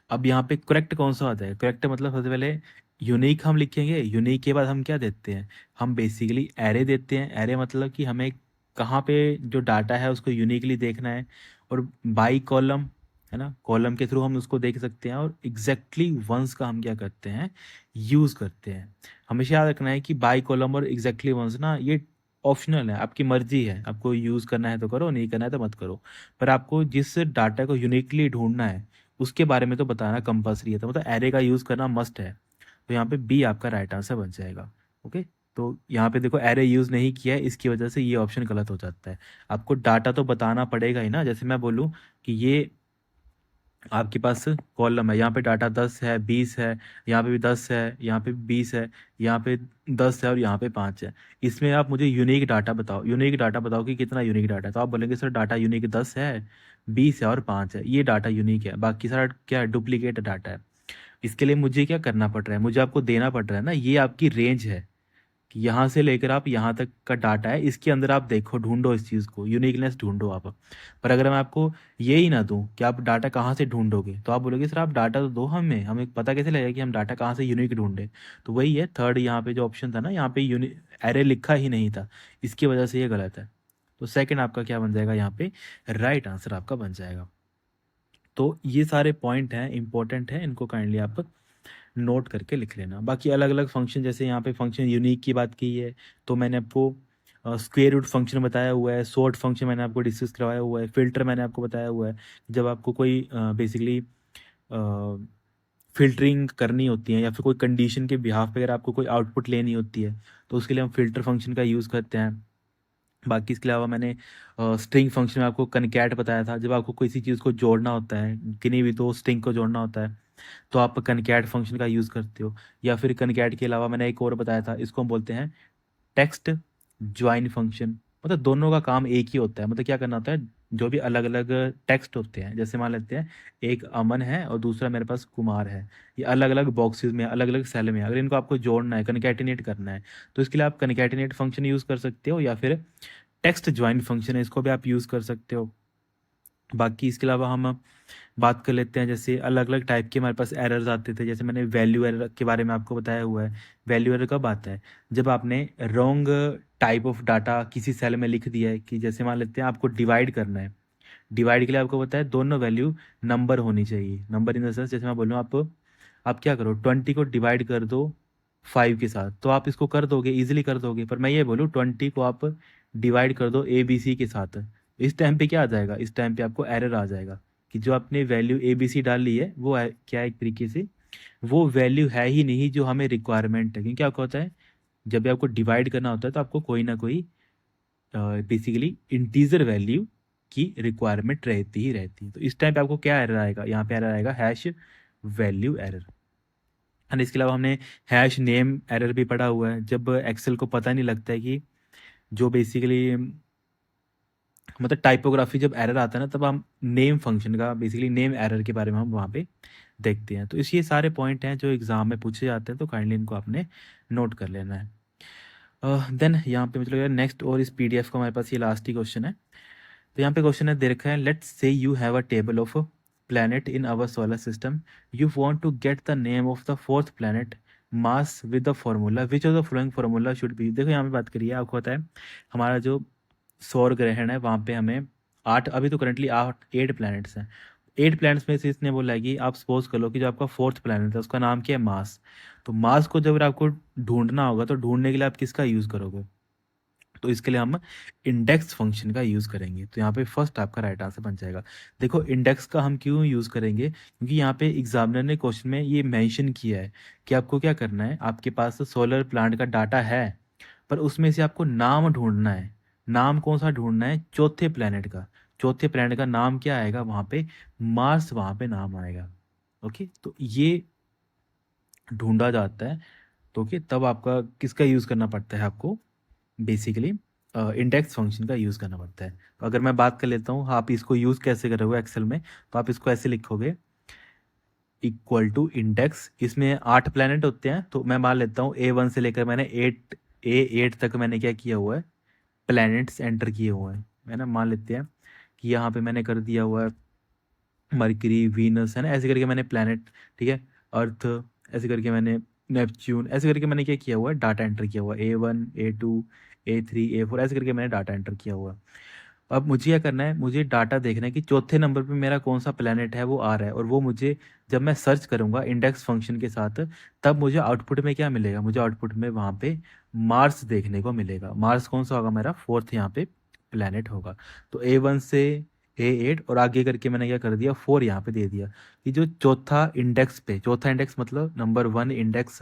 अब यहाँ पे करेक्ट कौन सा आता है, करेक्ट मतलब सबसे पहले यूनिक हम लिखेंगे, यूनिक के बाद हम क्या देते हैं, हम बेसिकली एरे देते हैं। एरे मतलब कि हमें कहाँ पे जो डाटा है उसको यूनिकली देखना है, और बाई कॉलम है ना, कॉलम के थ्रू हम उसको देख सकते हैं, और एग्जैक्टली वंस का हम क्या करते हैं, यूज़ करते हैं। हमेशा याद रखना है कि बाई कॉलम और एग्जैक्टली वंस ना, ये ऑप्शनल है, आपकी मर्जी है, आपको यूज़ करना है तो करो, नहीं करना है तो मत करो। पर आपको जिस डाटा को यूनिकली ढूंढना है उसके बारे में तो बताना कंपलसरी है, तो मतलब एरे का यूज़ करना मस्ट है। तो यहाँ पे बी आपका राइट आंसर बन जाएगा। ओके, तो यहाँ पे देखो एरे यूज़ नहीं किया है, इसकी वजह से ये ऑप्शन गलत हो जाता है। आपको डाटा तो बताना पड़ेगा ही ना। जैसे मैं बोलूँ कि ये आपके पास कॉलम है, यहाँ पे डाटा 10 है, 20 है, यहाँ पे भी 10 है, यहाँ पे 20 है, यहाँ पे 10 है, और यहाँ पे 5 है। इसमें आप मुझे यूनिक डाटा बताओ, यूनिक डाटा बताओ कि कितना यूनिक डाटा है। तो आप बोलेंगे सर डाटा यूनिक 10 है, 20 है और 5 है, ये डाटा यूनिक है, बाकी सारा क्या है, डुप्लीकेट डाटा है। इसके लिए मुझे क्या करना पड़ रहा है, मुझे आपको देना पड़ रहा है ना, ये आपकी रेंज है कि यहाँ से लेकर आप यहाँ तक का डाटा है, इसके अंदर आप देखो, ढूंढो इस चीज़ को, यूनिकनेस ढूंढो आप। पर अगर मैं आपको ये ही ना दूं कि आप डाटा कहाँ से ढूंढोगे, तो आप बोलोगे सर आप डाटा तो दो हमें पता कैसे लगेगा कि हम डाटा कहाँ से यूनिक ढूंढे। तो वही है थर्ड, यहाँ पे जो ऑप्शन था ना, यहाँ पे यूनिक एरे लिखा ही नहीं था, इसकी वजह से ये गलत है। तो सेकंड आपका क्या बन जाएगा, यहाँ पे राइट आंसर आपका बन जाएगा। तो ये सारे पॉइंट हैं, इंपॉर्टेंट है, इनको काइंडली आप नोट करके लिख लेना। बाकी अलग अलग फंक्शन, जैसे यहाँ पे फंक्शन यूनिक की बात की है, तो मैंने आपको स्क्वेयर रूट फंक्शन बताया हुआ है, सॉर्ट फंक्शन मैंने आपको डिस्कस करवाया हुआ है, फिल्टर मैंने आपको बताया हुआ है। जब आपको कोई बेसिकली फिल्टरिंग करनी होती है, या फिर कोई कंडीशन के बिहाफ पे अगर आपको कोई आउटपुट लेनी होती है, तो उसके लिए हम फिल्टर फंक्शन का यूज़ करते हैं। बाकी इसके अलावा मैंने स्ट्रिंग फंक्शन में आपको कनकैट बताया था, जब आपको किसी चीज़ को जोड़ना होता है, किन्हीं भी दो स्ट्रिंग को जोड़ना होता है, तो आप कनकैट फंक्शन का यूज़ करते हो। या फिर कनकैट के अलावा मैंने एक और बताया था, इसको हम बोलते हैं टेक्स्ट ज्वाइन फंक्शन। मतलब दोनों का काम एक ही होता है। मतलब क्या करना होता है, जो भी अलग अलग टेक्स्ट होते हैं, जैसे मान लेते हैं एक अमन है और दूसरा मेरे पास कुमार है, ये अलग अलग बॉक्सेस में, अलग अलग सेल में, अगर इनको आपको जोड़ना है, कनकैटिनेट करना है, तो इसके लिए आप कनकैटिनेट फंक्शन यूज़ कर सकते हो, या फिर टेक्स्ट ज्वाइन फंक्शन है, इसको भी आप यूज़ कर सकते हो। बाकी इसके अलावा हम बात कर लेते हैं, जैसे अलग अलग टाइप के हमारे पास एरर्स आते थे। जैसे मैंने वैल्यू एरर के बारे में आपको बताया हुआ है। वैल्यू एरर कब आता है? जब आपने रॉन्ग टाइप ऑफ डाटा किसी सेल में लिख दिया है, कि जैसे मान लेते हैं आपको डिवाइड करना है। डिवाइड के लिए आपको पता है दोनों वैल्यू नंबर होनी चाहिए। नंबर इन द सेंस, जैसे मैं बोलूँ आप क्या करो, 20 को डिवाइड कर दो 5 के साथ, तो आप इसको कर दोगे, इजीली कर दोगे। पर मैं ये बोलूँ 20 को आप डिवाइड कर दो ABC के साथ, इस टाइम पे क्या आ जाएगा? इस टाइम पे आपको एरर आ जाएगा कि जो आपने वैल्यू ABC डाल ली है वो क्या है, एक तरीके से वो वैल्यू है ही नहीं जो हमें रिक्वायरमेंट है। क्योंकि क्या होता है, जब भी आपको डिवाइड करना होता है तो आपको कोई ना कोई बेसिकली इंटीजर वैल्यू की रिक्वायरमेंट रहती ही रहती है। तो इस टाइम पे आपको क्या एरर आएगा? यहाँ पे एरर आएगा हैश वैल्यू एरर। एंड इसके अलावा हमने हैश नेम एरर भी पढ़ा हुआ है। जब एक्सेल को पता नहीं लगता है कि जो बेसिकली मतलब टाइपोग्राफी जब एरर आता है ना, तब हम नेम फंक्शन का बेसिकली नेम एरर के बारे में हम वहाँ पे देखते हैं। तो इस ये सारे पॉइंट हैं जो एग्जाम में पूछे जाते हैं, तो काइंडली इनको आपने नोट कर लेना है। देन यहाँ पे मतलब नेक्स्ट, और इस PDF का हमारे पास ये लास्ट ही क्वेश्चन है। तो यहाँ पे क्वेश्चन है दे रखा है, let's say you have a table of planet in our solar system. You want to get the name of the fourth planet mass with the formula. Which of the following formula should be? देखो यहाँ पे बात करिए, आपको पता है हमारा जो सौर ग्रहण है वहाँ पे हमें 8, अभी तो करंटली 8 प्लैनेट्स हैं। 8 प्लैनेट्स में से इसने बोला है कि आप सपोज कर लो कि जो आपका फोर्थ प्लैनेट है उसका नाम क्या है? मास। तो मास को जब आपको ढूंढना होगा तो ढूंढने के लिए आप किसका यूज़ करोगे? तो इसके लिए हम इंडेक्स फंक्शन का यूज़ करेंगे। तो यहाँ पे फर्स्ट आपका राइट आंसर बन जाएगा। देखो इंडेक्स का हम क्यों यूज़ करेंगे, क्योंकि यहाँ पे एग्जामिनर ने क्वेश्चन में ये मेंशन किया है कि आपको क्या करना है, आपके पास सोलर प्लांट का डाटा है पर उसमें से आपको नाम ढूंढना है। नाम कौन सा ढूंढना है? चौथे प्लैनेट का। चौथे प्लैनेट का नाम क्या आएगा वहाँ पे? मार्स वहाँ पे नाम आएगा। ओके, तो ये ढूंढा जाता है। तो ओके, तब आपका किसका यूज़ करना पड़ता है? आपको बेसिकली इंडेक्स फंक्शन का यूज़ करना पड़ता है। तो अगर मैं बात कर लेता हूँ, आप इसको यूज़ कैसे करोगे एक्सेल में, तो आप इसको ऐसे लिखोगे, इक्वल टू इंडेक्स। इसमें 8 प्लैनेट होते हैं, तो मैं मान लेता हूँ A1 से लेकर मैंने A8 तक मैंने क्या किया हुआ है? प्लैनेट्स एंटर किए हुए हैं। है ना, मान लेते हैं कि यहाँ पे मैंने कर दिया हुआ है मरकरी, वीनस, है ना, ऐसे करके मैंने प्लैनेट, ठीक है, अर्थ, ऐसे करके मैंने नेपच्यून, ऐसे करके मैंने क्या किया हुआ है? डाटा एंटर किया हुआ है। A1, A2, A3, A4, ऐसे करके मैंने डाटा एंटर किया हुआ है। अब मुझे क्या करना है? मुझे डाटा देखना है कि चौथे नंबर पे मेरा कौन सा प्लैनेट है वो आ रहा है, और वो मुझे जब मैं सर्च करूंगा इंडेक्स फंक्शन के साथ, तब मुझे आउटपुट में क्या मिलेगा? मुझे आउटपुट में वहाँ पे मार्स देखने को मिलेगा। मार्स कौन सा होगा? मेरा फोर्थ यहाँ पे प्लैनेट होगा। तो A1 से A8 और आगे करके मैंने क्या कर दिया? 4 यहाँ पे दे दिया कि जो चौथा इंडेक्स पे, चौथा इंडेक्स मतलब नंबर 1 इंडेक्स,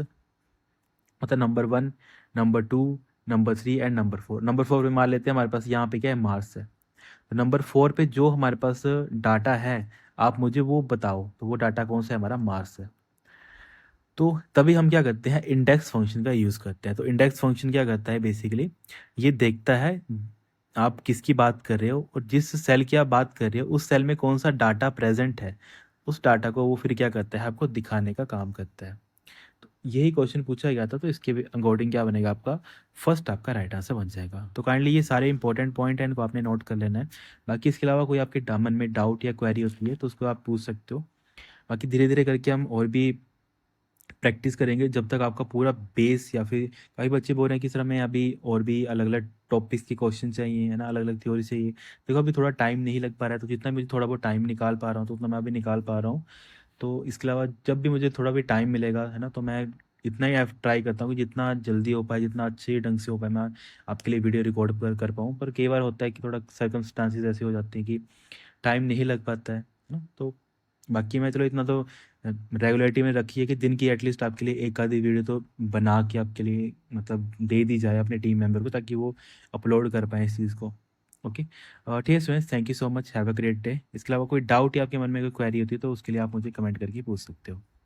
मतलब number 1, number 2, number 3 and number 4। Number 4 पे मान लेते हैं हमारे पास यहाँ पे क्या है? मार्स है। तो नंबर 4 पे जो हमारे पास डाटा है, आप मुझे वो बताओ, तो वो डाटा कौन सा है? हमारा मार्स है। तो तभी हम क्या करते हैं? इंडेक्स फंक्शन का यूज़ करते हैं। तो इंडेक्स फंक्शन क्या करता है? बेसिकली ये देखता है आप किसकी बात कर रहे हो, और जिस सेल की आप बात कर रहे हो उस सेल में कौन सा डाटा प्रेजेंट है, उस डाटा को वो फिर क्या करता है? आपको दिखाने का काम करता है। तो यही क्वेश्चन पूछा गया था, तो इसके अकॉर्डिंग क्या बनेगा? आपका फर्स्ट आपका राइट आंसर बन जाएगा। तो काइंडली ये सारे इंपॉर्टेंट पॉइंट हैं, इनको आपने नोट कर लेना है। बाकी इसके अलावा कोई आपके मन में डाउट या क्वेरी होती है तो उसको आप पूछ सकते हो। बाकी धीरे धीरे करके हम और भी प्रैक्टिस करेंगे जब तक आपका पूरा बेस, या फिर कई बच्चे बोल रहे हैं कि सर हमें अभी और भी अलग अलग टॉपिक्स के क्वेश्चन चाहिए, है ना, अलग अलग थ्योरी चाहिए। देखो अभी थोड़ा टाइम नहीं लग पा रहा है, तो जितना मुझे थोड़ा बहुत टाइम निकाल पा रहा हूँ तो उतना मैं अभी निकाल पा रहा हूँ। तो इसके अलावा जब भी मुझे थोड़ा भी टाइम मिलेगा, है ना, तो मैं इतना ही ट्राई करता हूँ कि जितना जल्दी हो पाए, जितना अच्छे ढंग से हो पाए, मैं आपके लिए वीडियो रिकॉर्ड कर पाऊँ। पर कई बार होता है कि थोड़ा सर्कमस्टांसिस ऐसे हो जाते हैं कि टाइम नहीं लग पाता है ना। तो बाकी मैं चलो इतना तो रेगुलरिटी में रखी है कि दिन की एटलीस्ट आपके लिए एक आधी वीडियो तो बना के आपके लिए मतलब दे दी जाए अपने टीम मेंबर को, ताकि वो अपलोड कर पाए इस चीज़ को। ओके, ठीक है students, thank you so much, have a great day. इसके अलावा कोई डाउट या आपके मन में कोई क्वेरी होती है तो उसके लिए आप मुझे कमेंट करके पूछ सकते हो।